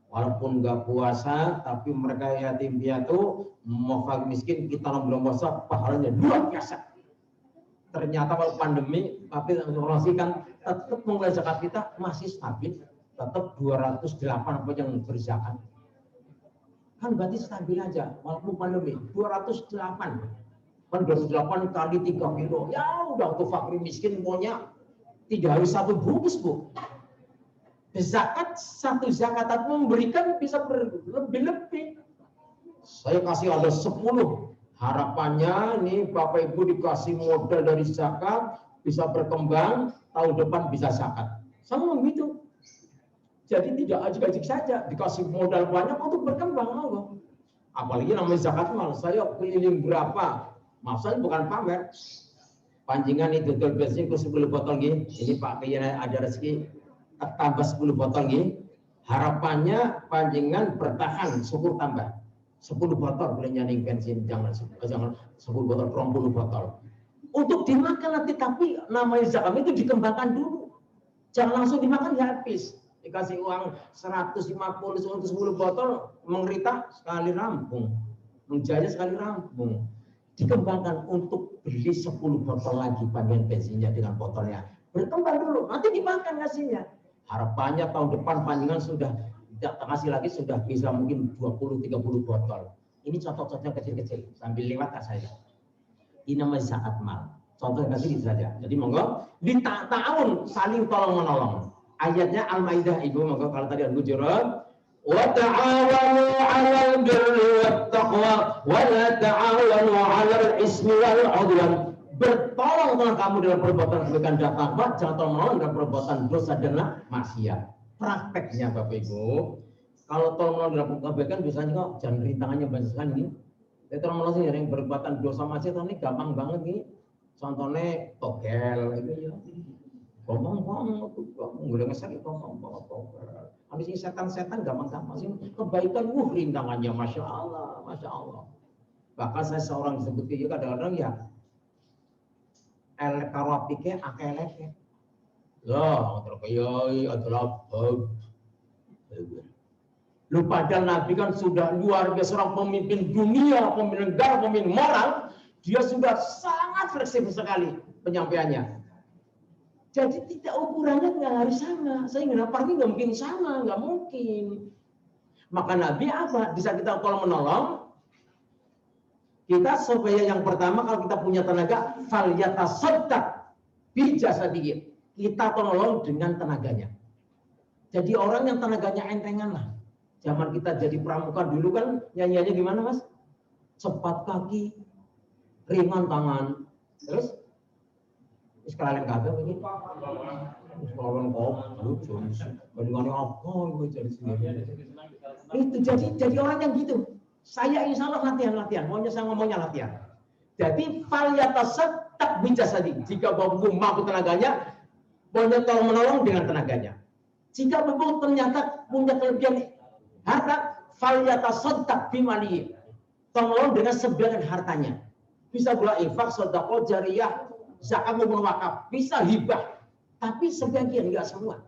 [SPEAKER 4] Walaupun nggak puasa, tapi mereka yatim piatu, mufakir miskin, kita belum puasa, pahalanya luar biasa. Ternyata kalau pandemi, tapi kan tetap mengelola zakat kita masih stabil, tetap 208 apa yang berzakat. Kan berarti stabil aja, walaupun pandemi 208. Kan 208 kali 3 kilo, ya udah untuk fakir miskin maunya 3 hari 1 bungkus bu. Zakat, satu zakat aku memberikan bisa berlebih-lebih. Saya kasih ada 10. Harapannya nih Bapak Ibu dikasih modal dari zakat, bisa berkembang, tahun depan bisa zakat. Sama begitu. Jadi tidak ajik-ajik saja, dikasih modal banyak untuk berkembang. Apalagi namanya zakat mal, saya keliling berapa, maaf saya bukan pamer. Pancingan itu betul biasanya 10 botol gini, ini Pak Kiai ada rezeki, tambah 10 botol gini, harapannya pancingan bertahan, syukur tambah 10 botol boleh nyaning bensin, jangan 10 botol, 20 botol untuk dimakan nanti. Tapi namanya zakat itu dikembangkan dulu, jangan langsung dimakan ya habis. Dikasih uang 150 untuk 10 botol, mengerita sekali rampung, menjaya sekali rampung. Dikembangkan untuk beli 10 botol lagi panjang bensinnya dengan botolnya, berkembang dulu, nanti dimakan nasinya. Harapannya tahun depan panjangan sudah tidak kasih lagi, sudah bisa mungkin 20-30 botol. Ini contoh-contoh kecil-kecil sambil lewat saya. Ini namanya zakat mal. Contoh kasih saja. Jadi monggo di ta'awun, saling tolong menolong. Ayatnya Al-Maidah Ibu, monggo kalau tadi Al-Hujurat, wa ta'awanu 'alal birri wat taqwa wa la ta'awanu 'alal ismi wal 'udwan. Bertolong kamu dalam perbuatan kebaikan dan takwa, jangan tolong menolong dalam perbuatan dosa dan maksiat. Prakteknya Bapak Ibu, kalau tolong menolong dalam kebaikan biasanya kok jangan rintangannya banyak sekali nih. Saya tolong menolong yang perbuatan dosa maksiat ini gampang banget nih. Contohnya togel itu ya. Gampang banget, nggak ngesek gampang banget togel. Habis ini setan-setan gampang-gampang sih. Kebaikan rintangannya masya Allah, masya Allah. Bahkan saya seorang disebut kayak kadang-kadang ya elek karo apike akeh eleke. Lah, terkayai adalah lu padahal Nabi kan sudah luar biasa, seorang pemimpin dunia, pemimpin negara, pemimpin moral, dia sudah sangat sangat fleksibel sekali penyampaiannya. Jadi tidak ukurannya nggak harus sama. Saya kenapa ini nggak mungkin sama, nggak mungkin. Maka Nabi apa? Bisa kita kalau menolong, kita supaya yang pertama kalau kita punya tenaga, falyatasaddaq bi jasadihi. Kita tolong dengan tenaganya. Jadi orang yang tenaganya entengan lah. Zaman kita jadi pramuka dulu kan nyanyiannya gimana Mas? Cepat kaki, ringan tangan, terus sekalian kagak begini. Sekalian kok, lucu. Bagaimana apa gue jadi sendiri? Itu jadi orang yang gitu. Saya insya Allah latihan. Maunya saya ngomongnya latihan. Jadi falyatasaddaq bi jasadi. Jika bapak mampu tenaganya, boleh tolong menolong dengan tenaganya. Jika bapak ternyata punya kelebihan harta, falyatasaddaq bi malihi. Tolong dengan sebagian hartanya. Bisa pula infak, sedekah jariyah, zakat maupun wakaf, bisa hibah. Tapi sebagian, enggak semua.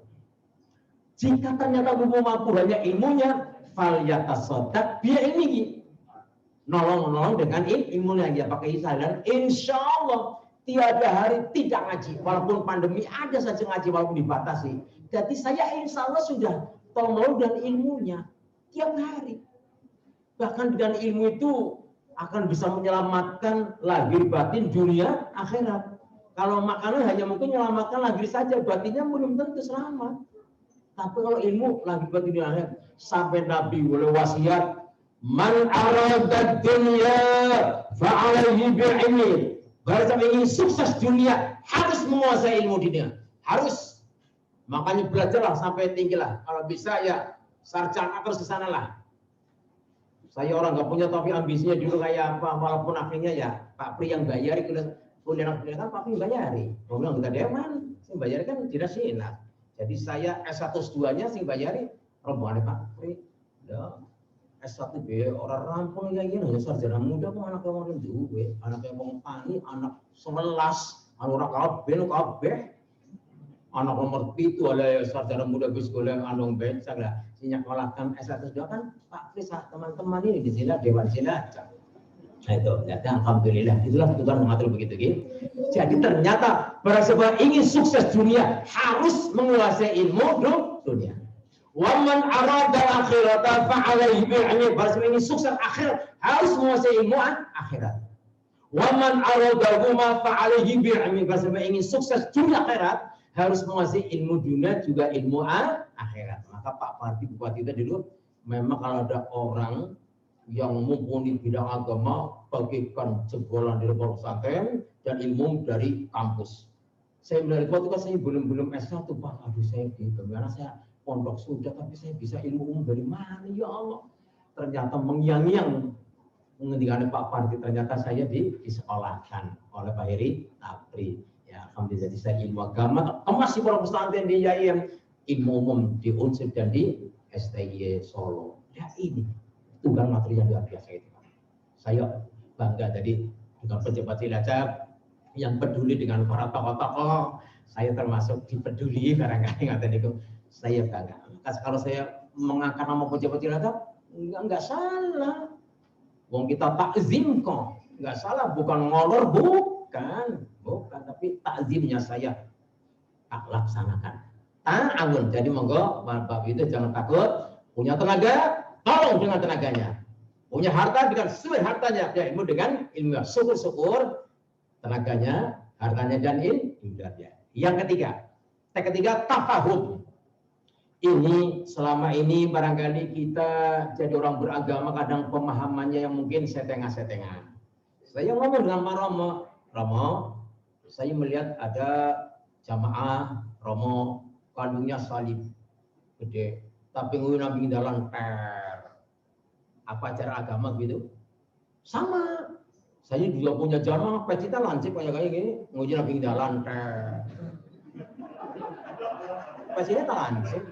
[SPEAKER 4] Jika ternyata bapak mampu hanya ilmunya, falyatasaddaq bi ilmihi. Nolong dengan ilmunya dia pakai dan insya Allah tiada hari tidak ngaji. Walaupun pandemi ada saja ngaji walaupun dibatasi. Jadi saya insya Allah sudah tolong dengan ilmunya tiap hari. Bahkan dengan ilmu itu akan bisa menyelamatkan lahir batin dunia akhirat. Kalau makanan hanya mungkin menyelamatkan lahir saja, batinnya belum tentu selamat. Tapi kalau ilmu lahir batin dunia akhirat, sampai Nabi boleh wasiat, man arada dunya fa'alaihi bi'ilmi. Barang ingin sukses dunia harus menguasai ilmu dunia, harus. Makanya belajarlah sampai tinggilah. Kalau bisa ya sarjana terus ke sana lah. Saya orang nggak punya tapi ambisinya dulu kayak apa, walaupun akhirnya ya Pak Pri yang bayari kuliah kan Pak Pri bayari. Kalau bilang kita dewan, sing bayari kan tidak sinar. Jadi saya S1 S2-nya sing bayari rombongan Pak Pri. Ya, S1 B orang rampung kayak gini, sarjana muda kok anak yang duwe, anak yang mau pani, anak 11, anak kabeh. Anak nomor 7 oleh sarjana muda bis golek andong becak lah. Sinya kalahkan S1 S2 kan Pak Kris teman-teman ini di sini Dewan Cilacap. Nah itu, ternyata alhamdulillah itulah Tuhan mengatur begitu gitu. Jadi ternyata para sahabat ingin sukses dunia harus menguasai ilmu dunia. Wa man arada akhirata fa alaihi bi'ilmi. Para sahabat ingin sukses akhirat harus menguasai ilmu akhirat. Wa man arada huma fa alaihi bi'ilmi. Para sahabat ingin sukses dunia akhirat harus menguasai ilmu dunia juga ilmu akhirat. Maka Pak Parti Bupati itu dulu memang kalau ada orang yang mumpuni bidang agama bagikan jebolan di lembaga pesantren dan ilmu dari kampus. Saya melihat waktu kan saya belum S1 Pak, aduh saya gitu, karena saya pondok sudah tapi saya bisa ilmu umum dari mana ya Allah. Ternyata mengiang-iang menghentikan Pak Parti, ternyata saya disekolahkan oleh Pak Heri Tapri. Alhamdulillah saya ilmu agama, masih pondok pesantren di IAIN, ilmu umum di Unsur dan di STI Solo. Ya ini tunggal materi yang luar biasa itu. Saya bangga tadi dengan pejabat Cilacap yang peduli dengan para tokoh-tokoh. Saya termasuk dipeduli barangkali ngaten itu. Saya bangga. Kalau saya mengangkat nama pejabat Cilacap, enggak salah. Wong kita takzim kok, enggak salah, bukan ngolor, bukan, tapi takzimnya saya laksanakan. Ta'awun. Jadi monggo Bapak itu jangan takut, punya tenaga, tolong dengan tenaganya. Punya harta dengan sesuai hartanya, ya ilmu dengan ilmu. Syukur-syukur tenaganya, hartanya dan ilmunya. Yang ketiga tafahum. Ini selama ini barangkali kita jadi orang beragama kadang pemahamannya yang mungkin setengah-setengah. Saya ngomong dengan Pak Romo, saya melihat ada jamaah Romo kandungnya salib gede, tapi nabi dalam apa acara agama gitu. Sama, saya juga punya jamaah pecita lancip kayak gini, nguji nabi dalam pecita lancip.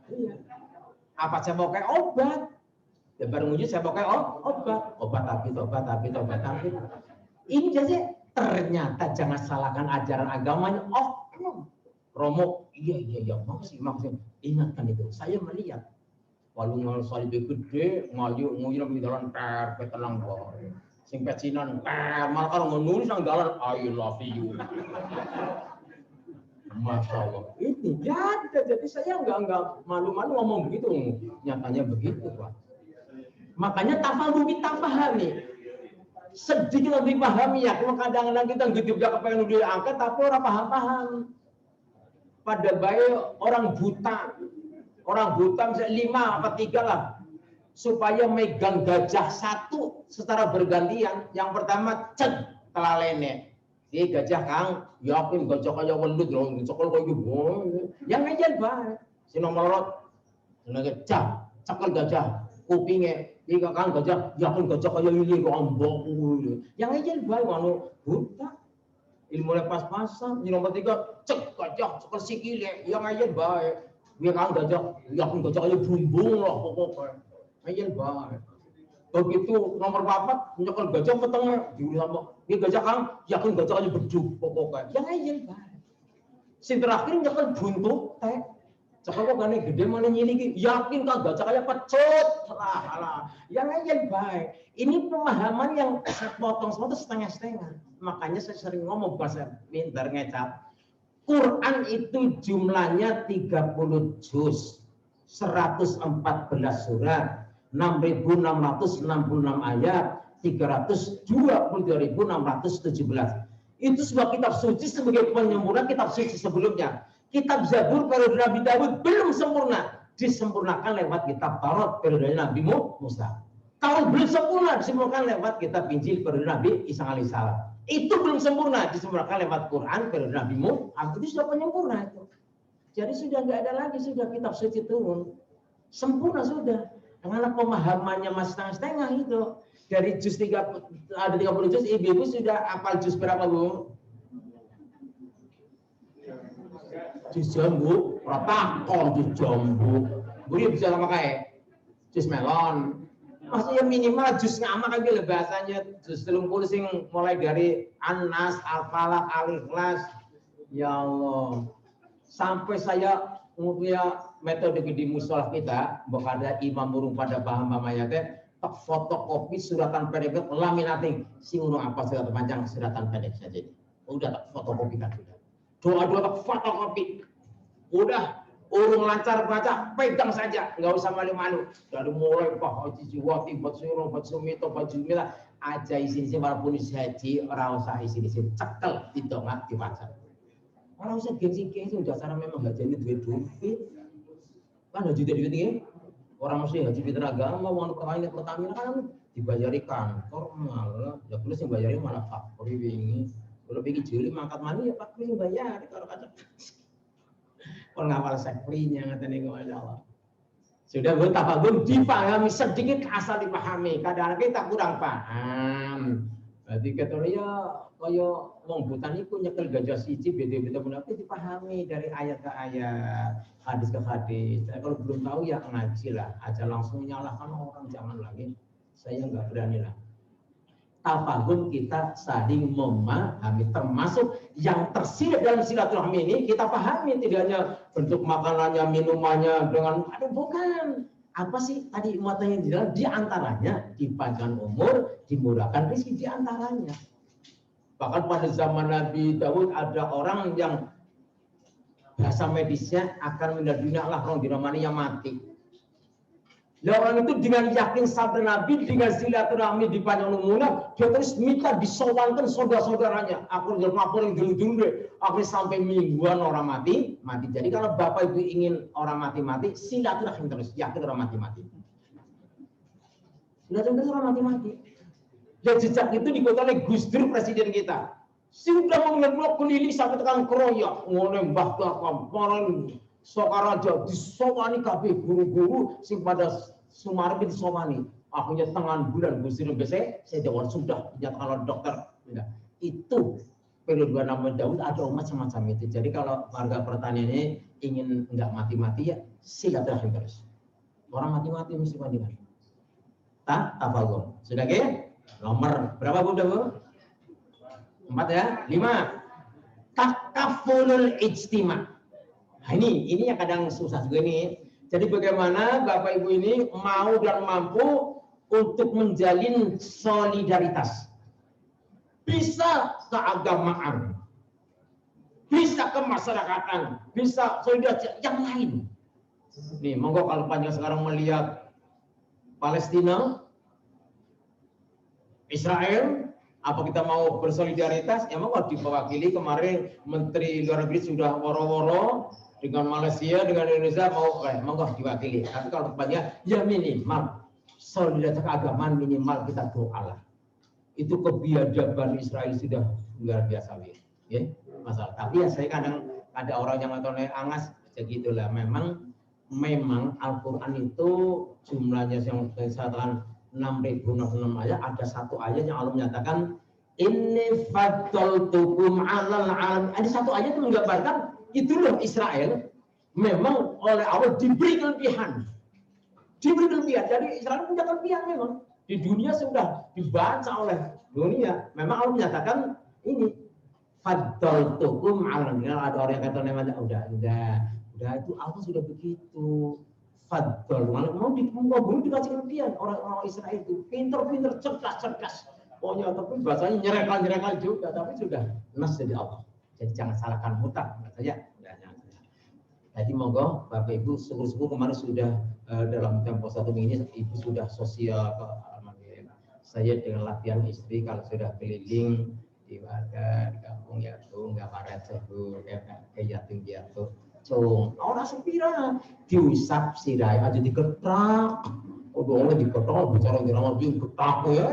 [SPEAKER 4] Iya. Apa saya mau kayak obat? Ya baru nguji saya mau kayak obat tapi. Ini jadi ternyata jangan salahkan ajaran agamanya. Romo, iya, maksudnya ingatkan itu. Saya melihat, walau salib gede, ngayu nabi dalam tenang kok. Sing pecinan, malah kalau nulis nang dalan I love you. Masya Allah. Ini ya, jadi saya nggak malu-malu ngomong begitu, nyatanya begitu, Pak. Makanya tafahum kita pahami, sedikit lebih pahami ya. Kalau kadang-kadang kita gitu ya kepengen diangkat, tapi orang paham-paham. Pada baik orang buta misalnya 5 apa 3 lah, supaya megang gajah satu secara bergantian. Yang pertama cek telalene. Si gajah kang, yakin gajah kaya welut loh, cekol kaya gitu. Yang ngejel bae. Si nomor lot, gajah, cekol gajah, kupingnya. Iki kang gajah, yakin gajah kaya ini kok ambok. Yang ngejel bae ngono buta. Ilmu pas-pasan. Yang nomor 3, cek gajah, cekol sikile. Yang ngejel bae. Dia kang gajah, yakin gajah kaya bumbung lah pokoknya. Ngejel bae. Begitu nomor 4 nyekel gajah ke tengah diulis sama ini gajah kang yakin gajah aja beduk pokoknya yang aja bae sing terakhir nyekel buntut teh cekal kok gane gede mana nyiliki yakin kang gajah kaya pecut alah yang aja bae ini pemahaman yang potong semua itu setengah-setengah makanya saya sering ngomong bahasa pintar ngecap Quran itu jumlahnya 30 juz 114 surat 6.666 ayat, 323.617. Itu sebuah kitab suci sebagai penyempurna kitab suci sebelumnya. Kitab Zabur periode Nabi Daud belum sempurna, disempurnakan lewat kitab Taurat periode Nabi Musa. Kalau belum sempurna disempurnakan lewat kitab Injil periode Nabi Isa alaihissalam. Itu belum sempurna disempurnakan lewat Quran periode Nabi Muhammad. Itu sudah penyempurna itu. Jadi sudah nggak ada lagi, sudah kitab suci turun. Sempurna sudah. Karena pemahamannya masih setengah-setengah itu. Dari juz 30, ada 30 juz, ibu sudah hafal juz berapa, Bu? Juz jambu, ratakon juz jambu. Bu, dia bisa sama kayak juz melon. Maksudnya minimal juz ngamak aja lah bahasanya. Juz 30 sing mulai dari An-Nas, Al-Falaq, Al-Ikhlas. Ya Allah. Sampai saya punya metode di musola kita, bahwa ada imam murung pada paham ayatnya, tak fotokopi suratan pendek, laminating, sing urung apa surat panjang suratan pendek saja. Udah tak fotokopikan sudah. Doa-doa tak fotokopi. Udah urung lancar baca, pegang saja, nggak usah malu-malu. Dari mulai Pak Haji Jiwati, Pak Suro, Pak Sumito, Pak Jumila, aja isi-isi walaupun isi haji, orang usah isi-isi cekel, itu nggak dibaca. Orang usah gengsi-gengsi, udah cara memang nggak jadi duit-duit. Kan haji duit-duit orang mesti haji di agama, uang kawin Pertamina kan dibayari kantor malah, ya terus yang bayari malah faktori ini. Kalau pergi jeli mangkat mani ya faktori yang bayar. Kalau kata orang ngawal seklinya ngata nih Allah. Sudah bertafagum dipahami sedikit asal dipahami. Kadang-kadang kita kurang paham. Berarti kata ya kaya wong butan iku nyekel gajah siji beda-beda menapa dipahami dari ayat ke ayat, hadis ke hadis. Kalau belum tahu ya ngaji lah, aja langsung nyalahkan orang, jangan lagi. Saya nggak berani lah. Tafahum kita saling memahami, termasuk yang tersirat dalam silaturahmi ini kita pahami, tidak hanya bentuk makanannya, minumannya dengan bukan. Apa sih tadi muatannya di dalam? Di antaranya dipanjangkan umur, dimurahkan rezeki di antaranya. Bahkan pada zaman Nabi Daud ada orang yang bahasa medisnya akan meninggal dunia lah, orang dinamanya mati. Nah, orang itu dengan yakin sabda Nabi, dengan silaturahmi di panjang umurnya, dia terus minta disowankan saudara-saudaranya. Aku laporin dulu deh, aku sampai mingguan orang mati. Jadi kalau bapak ibu ingin orang mati, silaturahmi terus, yakin orang mati. Silaturahmi orang mati. Dan jejak itu dikutip oleh Gus Dur presiden kita. Sudah mengenal keliling sampai tekan keroyak, ngoleh mbah kakam, paran Sokaraja disowani kabeh guru-guru sing pada Sumarbi disowani. Akhirnya tengah bulan Gus Dur saya jawab sudah dinyatakan oleh dokter. Itu periode nama Daud ada macam-macam itu. Jadi kalau warga pertanian ini ingin enggak mati-mati ya silaturahmi terus. Orang mati-mati mesti mati-mati. Tafagum. Sudah ke? Nomor berapa Bu? 4 ya? 5. Takafulul ijtima. Nah, ini yang kadang susah juga ini. Jadi bagaimana Bapak Ibu ini mau dan mampu untuk menjalin solidaritas. Bisa keagamaan, bisa kemasyarakatan, bisa solidaritas yang lain. Nih, monggo kalau panjang sekarang melihat Palestina, Israel, apa kita mau bersolidaritas? Ya monggo diwakili kemarin Menteri Luar Negeri sudah woro-woro dengan Malaysia, dengan Indonesia mau monggo diwakili. Tapi kalau tempatnya ya minimal solidaritas keagamaan minimal kita doa lah. Itu kebiadaban Israel sudah luar biasa ya. Masalah. Tapi ya saya kadang ada orang yang nonton angas segitulah. Memang Al-Quran itu jumlahnya yang saya katakan 6.066 ayat, ada satu ayat yang Allah menyatakan inni faddaltukum 'alal 'alamin. Ada satu ayat yang menggambarkan itu loh Israel memang oleh Allah diberi kelebihan. Jadi Israel punya kelebihan memang. Di dunia sudah dibaca oleh dunia. Memang Allah menyatakan ini faddaltukum 'alal 'alamin. Ada orang yang kata namanya udah itu Allah sudah begitu. Faddal, mau dikasih kelebihan orang-orang Israel itu pinter-pinter, cerdas. Pokoknya tapi bahasanya nyerekal juga, tapi sudah nas dari Allah. Jadi jangan salahkan mutlak saja. Jadi monggo Bapak Ibu, syukur-syukur kemarin sudah dalam tempo 1 minggu ini Ibu sudah sosial ke alhamdulillah. Saya dengan latihan istri kalau sudah keliling di warga di kampung ya tuh nggak marah sebu kayak yatim piatu. Cung, orang sepira diusap sirai aja diketak, udah diketak, bicara di ramah diketak ya,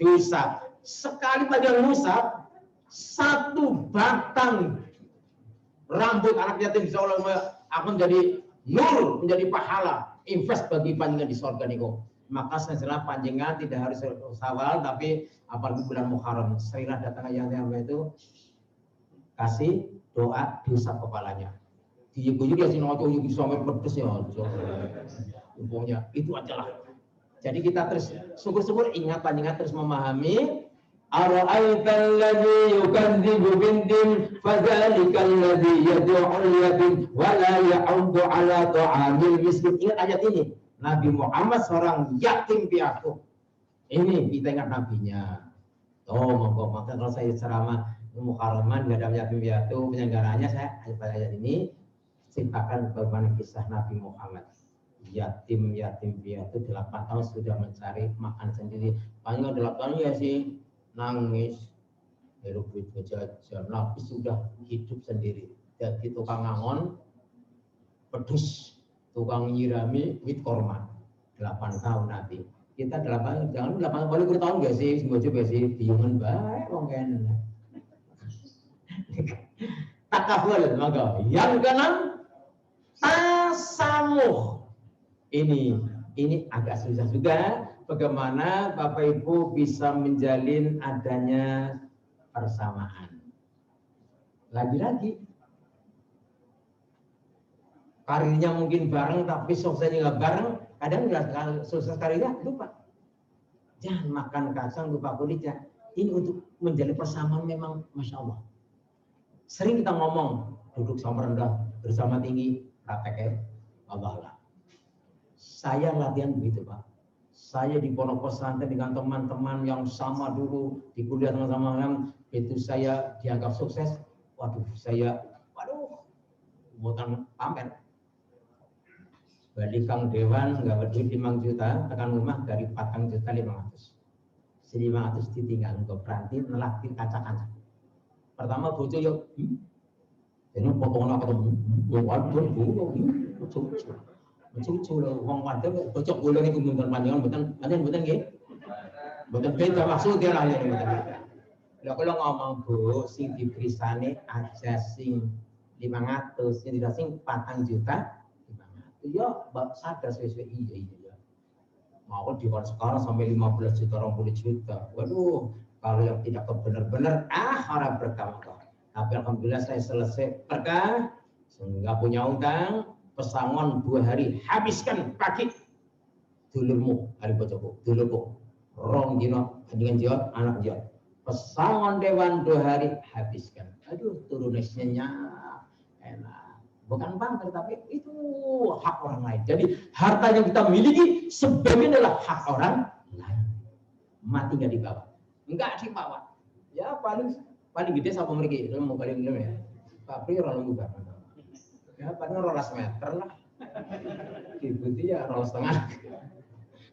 [SPEAKER 4] diusap. Sekali pada ngusap, 1 batang rambut anak yatim insya Allah akan jadi nur, menjadi pahala, invest bagi panjenengan di surga niku. Maka setelah panjenengan tidak harus Syawal, tapi apalagi bulan Muharram, serilah datang yang itu kasih doa diusap kepalanya. Diujuk ya sini waktu ujuk sampai pedes ya, umpamanya itu ajalah. Jadi kita terus syukur-syukur ingat panjenengan terus memahami ara'aital ladzi yukadzibu bid-din fadzalikal ladzi yad'ul yatim wa la ya'uddu 'ala ta'amil miskin. Ingat ayat ini. Nabi Muhammad seorang yatim piatu. Ini kita ingat nabinya. Monggo kalau saya ceramah Muharraman enggak ada yatim piatu, penyelenggaranya saya ayat ini ceritakan bagaimana kisah Nabi Muhammad. Yatim piatu 8 tahun sudah mencari makan sendiri. Panjang 8 tahun ya sih nangis. Hidup jajan, Nabi sudah hidup sendiri. Jadi tukang ngangon, pedus, tukang nyirami, wit korma. 8 tahun Nabi. Kita 8 balik ke tahun gak sih? Semoga juga sih diungan baik mungkin. Takabul, maka yang keenam tasamuh. Ini agak susah juga bagaimana Bapak Ibu bisa menjalin adanya persamaan. Lagi-lagi karirnya mungkin bareng tapi suksesnya nggak bareng, kadang nggak sukses karirnya lupa. Jangan makan kacang lupa kulitnya. Ini untuk menjalin persamaan memang Masya Allah. Sering kita ngomong duduk sama rendah bersama tinggi prakteknya Allah. Saya latihan begitu Pak. Saya di pondok pesantren dengan teman-teman yang sama dulu di kuliah sama-sama, itu saya dianggap sukses. Bukan pamer. Balik Kang Dewan nggak duit 5 juta, tekan rumah dari 4 juta 500. 500 ditinggal untuk berarti nelaktir kaca-kaca. Pertama bocor yuk. Ini potongan apa tuh? Cucu loh, wong wadon bocok bola niku mboten panjenengan mboten nggih. Mboten beda maksudnya lah ya mboten. Lah kula ngomong Bu, sing dibrisane aja sing 500, sing dikasih 4 juta 500. Ya, Mbak sadar sesuai iya. Mau dijual sekarang sampai 15 juta, 20 juta. Waduh, kalau yang tidak benar-benar harap berkah. Tapi alhamdulillah saya selesai berkah, nggak punya utang. Pesangon 2 hari habiskan pagi dulurmu hari bojoku dulurku rong dino dengan jawab anak jawab pesangon dewan 2 hari habiskan. Aduh turun nasinya enak Bukan pamer, tapi itu hak orang lain. Jadi harta yang kita miliki sebagian adalah hak orang lain. Mati nggak dibawa, nggak dibawa. Ya paling gede sama memiliki, mau paling belum ya. Tapi orang bukan. Ya paling 12 meter lah. Dibutuh ya 2,5.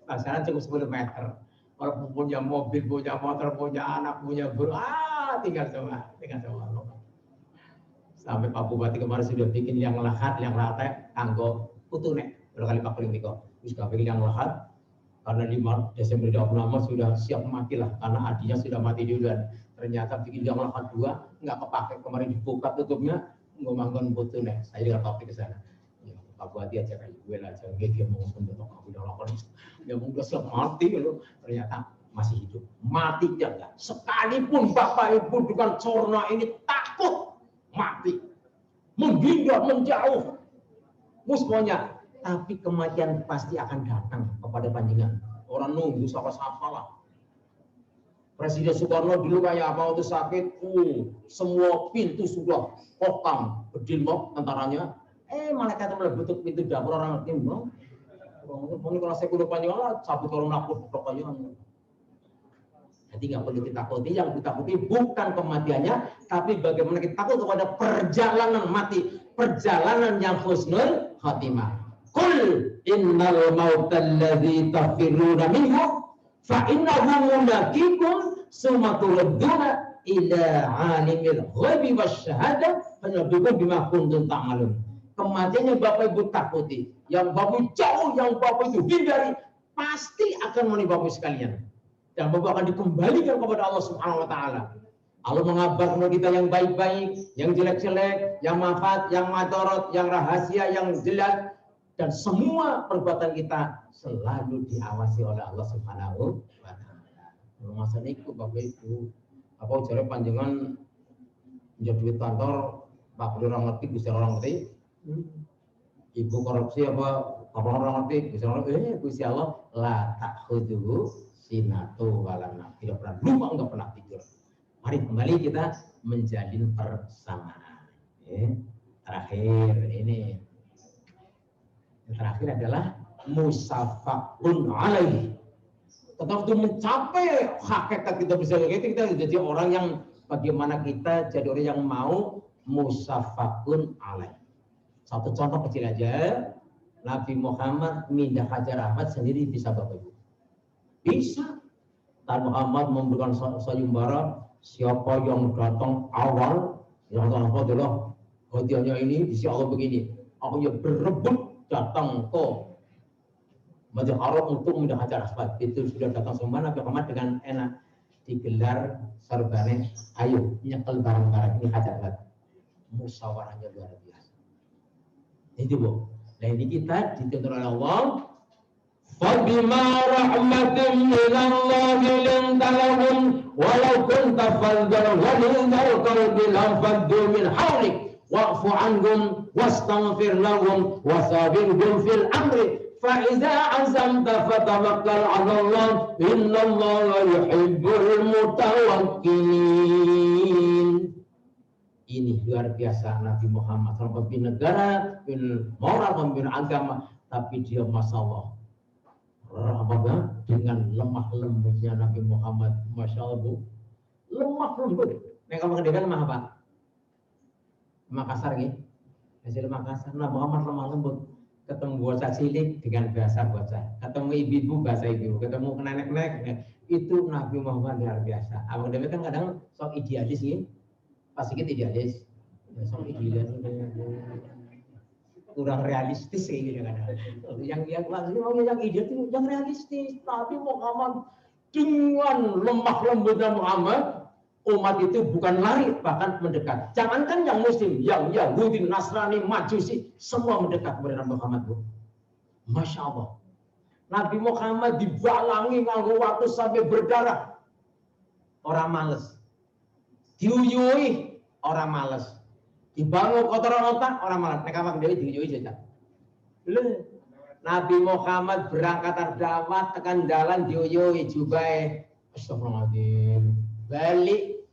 [SPEAKER 4] Nah, sekarang cukup 10 meter. Orang punya mobil, punya motor, punya anak, punya guru, tinggal coba. Sampai Pak Bupati kemarin sudah bikin yang lahat, yang rata, anggo utune. Berkali Pak Klimiko, sudah bikin yang lahat. Karena 5 Desember 26 sudah siap mati lah, karena adiknya sudah mati duluan. Ternyata bikin yang lahat 2, nggak kepakai. Kemarin dibuka tutupnya, ngomongin utune. Saya dengan topik ke sana. Ya, Pak Bupati aja kayak gue lah, jangan dia mau untuk aku udah lakukan. Ya udah siap mati loh, ternyata masih hidup. Mati enggak. Sekalipun Bapak Ibu dengan corona ini takut mati, menghindar, menjauh, semuanya. Tapi kematian pasti akan datang kepada panjenengan. Orang nunggu siapa-siapa lah. Presiden Soekarno dulu kayak apa waktu sakit, semua pintu sudah kokang, berdilmok tentaranya. Malaikat melebutuk pintu dapur orang ngerti, bang. Kalau saya kudu panjang cabut orang nakut pokoknya. Jadi nggak perlu ditakuti, yang ditakuti bukan kematiannya, tapi bagaimana kita takut kepada perjalanan mati, perjalanan yang husnul khatimah. Qul innal mautal ladzi tafirruna minhu fa innahu mulaqikum summa turadduna ila alimil ghaibi wasyahadah fanabbi'ukum bima kuntum ta'malun. Kematian yang Bapak Ibu takuti, yang Bapak Ibu jauh, yang Bapak Ibu hindari, pasti akan menimpa Bapak sekalian. Dan Bapak akan dikembalikan kepada Allah Subhanahu wa taala. Allah mengabarkan kita yang baik-baik, yang jelek-jelek, yang manfaat, yang madorot, yang rahasia, yang jelas, dan semua perbuatan kita selalu diawasi oleh Allah Subhanahu wa taala. Masa niku Bapak Ibu, apa jare panjenengan njot duit kantor, Pak orang ngerti, bisa orang ngerti. Ibu korupsi apa orang ngerti, bisa orang Gusti Allah la ta'khudhu sinatu walana, tidak pernah lupa, enggak pernah tidur. Mari kembali kita menjalin persamaan. Terakhir ini, yang terakhir adalah musafakun alaih. Tetap untuk mencapai hakikat kita bisa kita jadi orang yang bagaimana kita jadi orang yang mau musafakun alaih. Satu contoh kecil aja, Nabi Muhammad mindah Hajar Aswad sendiri bisa Bapak Ibu. Bisa. Nabi Muhammad memberikan sayembara, siapa yang datang awal, yang datang awal adalah hadiahnya ini, di sisi Allah begini. Aku yang berebut datang ke Masjid Haram untuk mindah Hajar Aswad. Itu sudah datang semua Nabi Muhammad dengan enak digelar sarbane, ayo nyekel barang-barang ini Hajar Aswad. Musyawarahnya luar biasa. Itu Bu. Dan ini kita dituntut oleh Allah. Fabima rahmatin minallahi lintalahum walau kunta faddan ghalidhal qalbi lanfaddu min hawlik wa'fu anhum wastaghfir lahum wasabirhum fil amri fa idza azamta fatawakkal 'ala Allah innallaha yuhibbul mutawakkilin. Ini luar biasa Nabi Muhammad, pemimpin negara, pemimpin moral, pemimpin agama, tapi dia Masya Allah dengan lemah lembutnya Nabi Muhammad, Masya Allah Bu, lemah lembut. Nah kalau kedengaran lemah apa? Makassar nih, hasil Makassar. Nabi Muhammad lemah lembut, ketemu bocah cilik dengan bahasa bocah, ketemu ibu-ibu bahasa ibu, ketemu nenek-nenek, itu Nabi Muhammad luar biasa. Abang Dewi kan kadang sok idealis nih. Pas sedikit idealis, kurang realistis kayak gitu kan. Yang ide itu yang realistis. Tapi Muhammad dengan lemah lembutnya Muhammad, umat itu bukan lari bahkan mendekat. Jangankan yang Muslim, yang Yahudi, Nasrani, Majusi, semua mendekat kepada Nabi Muhammad. Masya Allah. Nabi Muhammad dibalangi nganggo waktu sampai berdarah. Orang males. Diuyui orang males, dibangun kotoran otak orang males. Mereka apa dewi diuyui saja. Nabi Muhammad berangkat dakwah tekan jalan diuyui jubai, astagfirullahaladzim, balik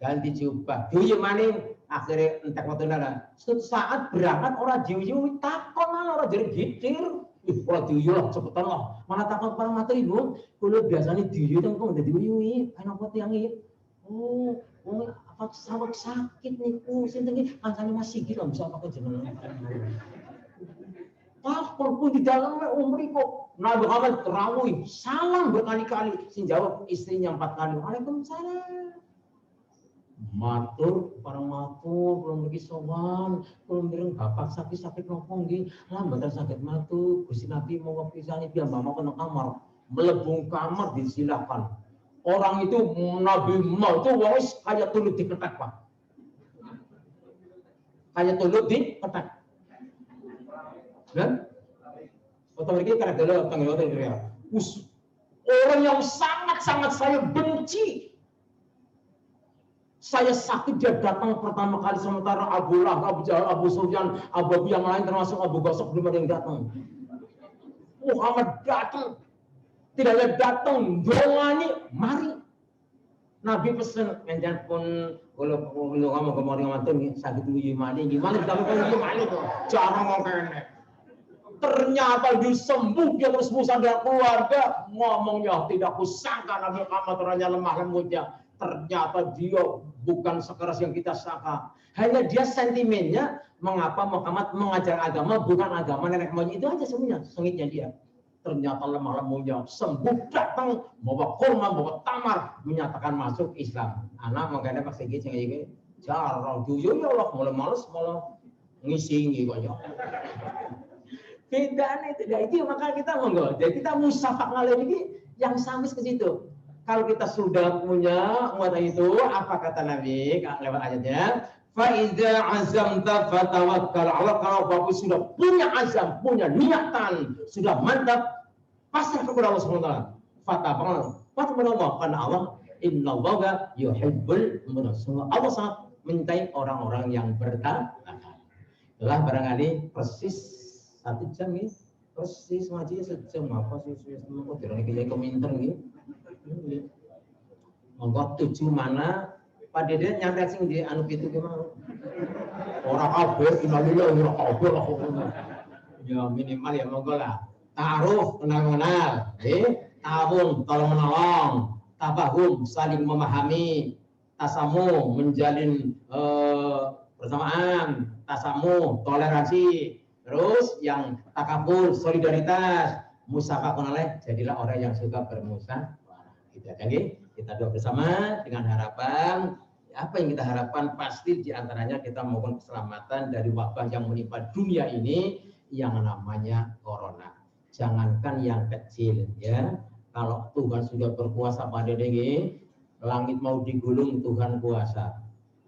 [SPEAKER 4] ganti jubah, diuyui maning Akhirnya entek waktu nana. Suatu saat berangkat orang diuyu takon malah orang jadi gitir. Orang diuyu lah cepetan lah. Mana takon parang mati ibu. Kalau biasanya diuyu kan kok udah diuyu. Kenapa tiang ini? Oh, apa sawak sakit nih? Sinten iki kancane masih gitu bisa pakai jenengan. Takon pun di dalamnya umri kok. Nabi Muhammad terawih salam berkali-kali. Sing jawab istrinya 4 kali. Waalaikumsalam. Matur, para matur, belum lagi sowan, belum bilang bapak sakit nopo nggih, lambat sakit matur, Gusti Nabi mau ngepisani biar mama kena kamar, melebung kamar disilakan. Orang itu Nabi mau itu wis kayak tulut diketek Pak. Kayak tulut diketek. Dan otomatis karena dulu tanggal itu orang yang sangat-sangat saya benci. Saya sakit dia datang pertama kali sementara Abu Lahab, Abu Jahal, Abu Sufyan, Abu yang lain termasuk Abu Gosok belum ada yang datang. Muhammad datang, tidak ada datang, dongani, mari. Nabi pesan, menjan pun kalau kamu kemarin ngomong sakit gimana kita mau gimana tuh, cara mau kene. Ternyata disembuh dia terus sadar keluarga, ngomongnya tidak kusangka Nabi Muhammad ternyata lemah lembutnya. Ternyata dia bukan sekeras yang kita sangka. Hanya dia sentimennya mengapa Muhammad mengajar agama bukan agama nenek moyang itu aja semuanya. Sengitnya dia. Ternyata lemah lembutnya sembuh datang bawa kurma bawa tamar menyatakan masuk Islam. Anak makanya pas gitu sing jarang jujur ya Allah mulai males malah ngisi gitu. Bedanya itu maka kita monggo. Jadi kita musafak ngalir ini yang sampai ke situ. Kalau kita sudah punya muatan itu, apa kata Nabi lewat ayatnya? Faiza azamta fatawakkal Allah. Kalau bapak sudah punya azam, punya niatan, sudah mantap, pasrah kepada Allah SWT. Fatawakkal kepada Allah. Karena Allah, innallaha yuhibbul muhsinin. Allah sangat mencintai orang-orang yang bertakwa. Itulah barangkali persis 1 jam ini, persis ngaji sejam apa sih? Mau dirani kayak komentar gitu. Monggo 7 mana Pak Dede nyantet sing di anu itu gimana? Orang kabeh innalillahi wa inna ilaihi. Ya minimal ya monggo lah. Ta'aruf kenal-kenal, ta'awun tolong menolong, tabahum saling memahami, tasamu menjalin persamaan, tasamu toleransi, terus yang takabur solidaritas, musafakun alaih jadilah orang yang suka bermusafah. Jadi kita doa bersama dengan harapan apa yang kita harapkan pasti diantaranya kita mohon keselamatan dari wabah yang menimpa dunia ini yang namanya corona. Jangankan yang kecil ya. Kalau Tuhan sudah berkuasa pada diri, langit mau digulung Tuhan kuasa,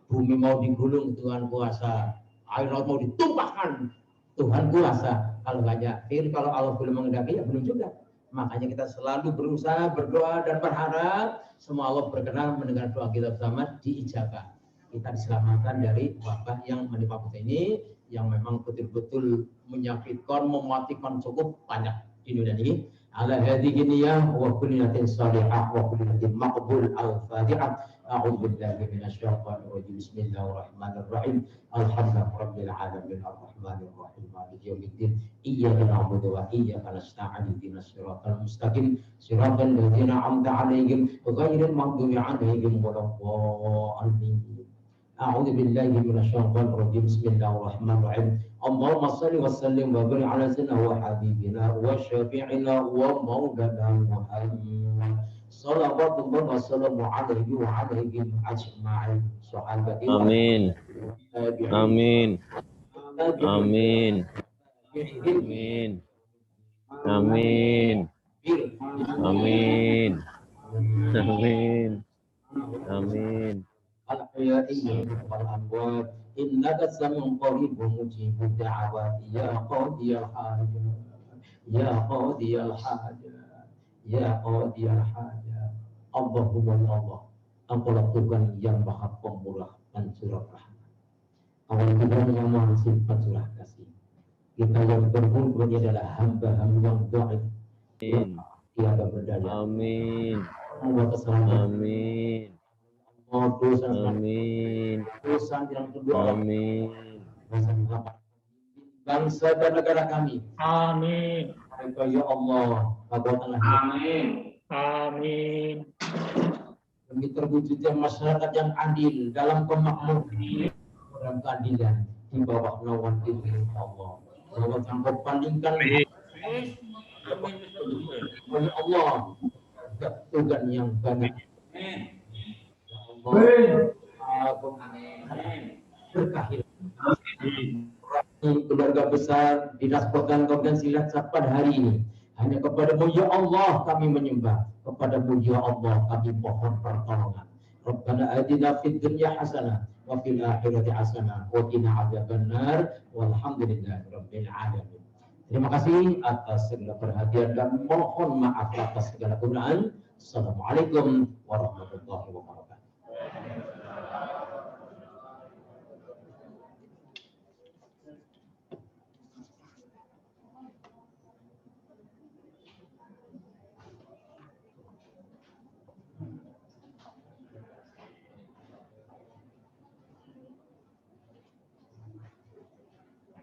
[SPEAKER 4] bumi mau digulung Tuhan kuasa, air laut mau ditumpahkan Tuhan kuasa. Kalau nggak yakin, kalau Allah belum menghendaki ya belum juga. Makanya kita selalu berusaha, berdoa dan berharap semua Allah berkenan mendengar doa kita bersama diijabah. Kita diselamatkan dari wabah yang menimpa kita ini yang memang betul-betul menyakitkan, mematikan cukup banyak di dunia ini. Ala hadhihi niyyah wa kulli niyatin shalihah wa kulli niyatin maqbul al-Fatihah. A'udzu billahi minasyaitonir rajim. Bismillahirrahmanirrahim. Alhamdulillahirabbil alamin arrahmanir rahim maliki yaumiddin. Iyyaka na'budu wa iyyaka nasta'in ihdinas siratal mustaqim siratal ladzina an'amta 'alaihim ghairil maghdubi 'alaihim waladdallin. A'udzu billahi minasyaitonir rajim. Bismillahirrahmanirrahim. Allahumma shalli wa sallim wa barik 'ala sayyidina wa habibina wa syafi'ina wa maulana Muhammad. Salawatullah wa salamu alaihi wa alaihim ajma'in. Amin. Amin. Amin. Amin. Amin. Amin. Amin. Amin. Al-Hayya'iyyin wal-Amwat innaka sami'un qaribun mujibud da'awat ya qadiyal hajat ya qadiyal hajat ya qadiyal hajat. Allahumma ya Allah, Engkaulah Tuhan yang Maha Pemurah dan Surah Rahmat. Awal Tuhan yang Maha Simpan Surah Kasih. Kita yang berhubung adalah hamba-hamba yang dhaif. Tiada berdaya. Amin. Allah keselamatan. Amin. dosa
[SPEAKER 5] Amin.
[SPEAKER 4] dosa yang kedua
[SPEAKER 5] Amin.
[SPEAKER 4] bangsa dan negara kami.
[SPEAKER 6] Amin.
[SPEAKER 4] Ya Allah, kabulkanlah.
[SPEAKER 1] Amin.
[SPEAKER 6] Amin.
[SPEAKER 4] Demi terwujudnya masyarakat yang adil dalam kemakmuran dalam keadilan di bawah naungan diri Allah. Allah yang bandingkan. Ya Allah, Tuhan yang banyak. Ya Allah, berkahi keluarga besar Dinas Pertanian Silat pada hari ini. Hanya kepadamu ya Allah kami menyembah, kepadamu ya Allah kami mohon pertolongan. Rabbana atina fid dunya hasanah wa fil akhirati hasanah wa qina adzabannar walhamdulillahi rabbil alamin. Terima kasih atas segala perhatian dan mohon maaf atas segala kekurangan. Assalamualaikum warahmatullahi wabarakatuh.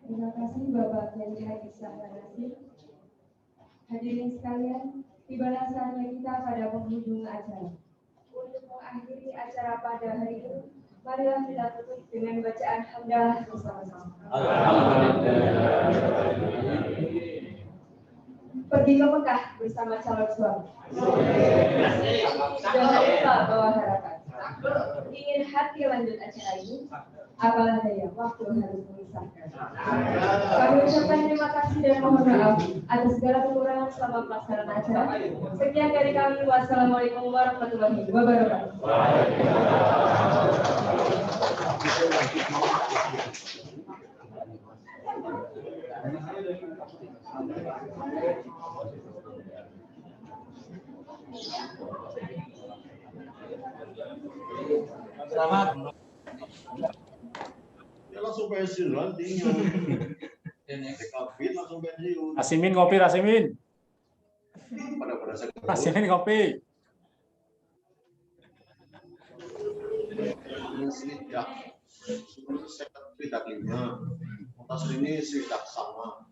[SPEAKER 2] Terima kasih Bapak Kiai Haji Sahban Nasir. Hadirin sekalian, tibalah saatnya kita pada penghujung acara. Untuk mengakhiri acara pada hari ini, marilah kita tutup dengan bacaan hamdalah bersama-sama. Pergi ke Mekah bersama calon suami. Jangan lupa bawa harapan. Ingin hati lanjut acara ini, apalah daya waktu harus memisahkan. Kami ucapkan terima kasih dan mohon maaf atas segala kekurangan selama pelaksanaan acara. Sekian dari kami. Wassalamualaikum warahmatullahi wabarakatuh.
[SPEAKER 4] Selamat.
[SPEAKER 7] Ya langsung pensiun nantinya. PKB langsung pensiun.
[SPEAKER 6] Asimin kopi, Asimin.
[SPEAKER 7] Pada sekolah.
[SPEAKER 6] Asimin kopi.
[SPEAKER 7] Ini selidak. Sebelum selidak 5. Atas ini selidak sama.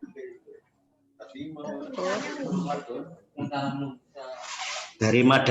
[SPEAKER 7] Selidak 5.
[SPEAKER 5] Dari Madang.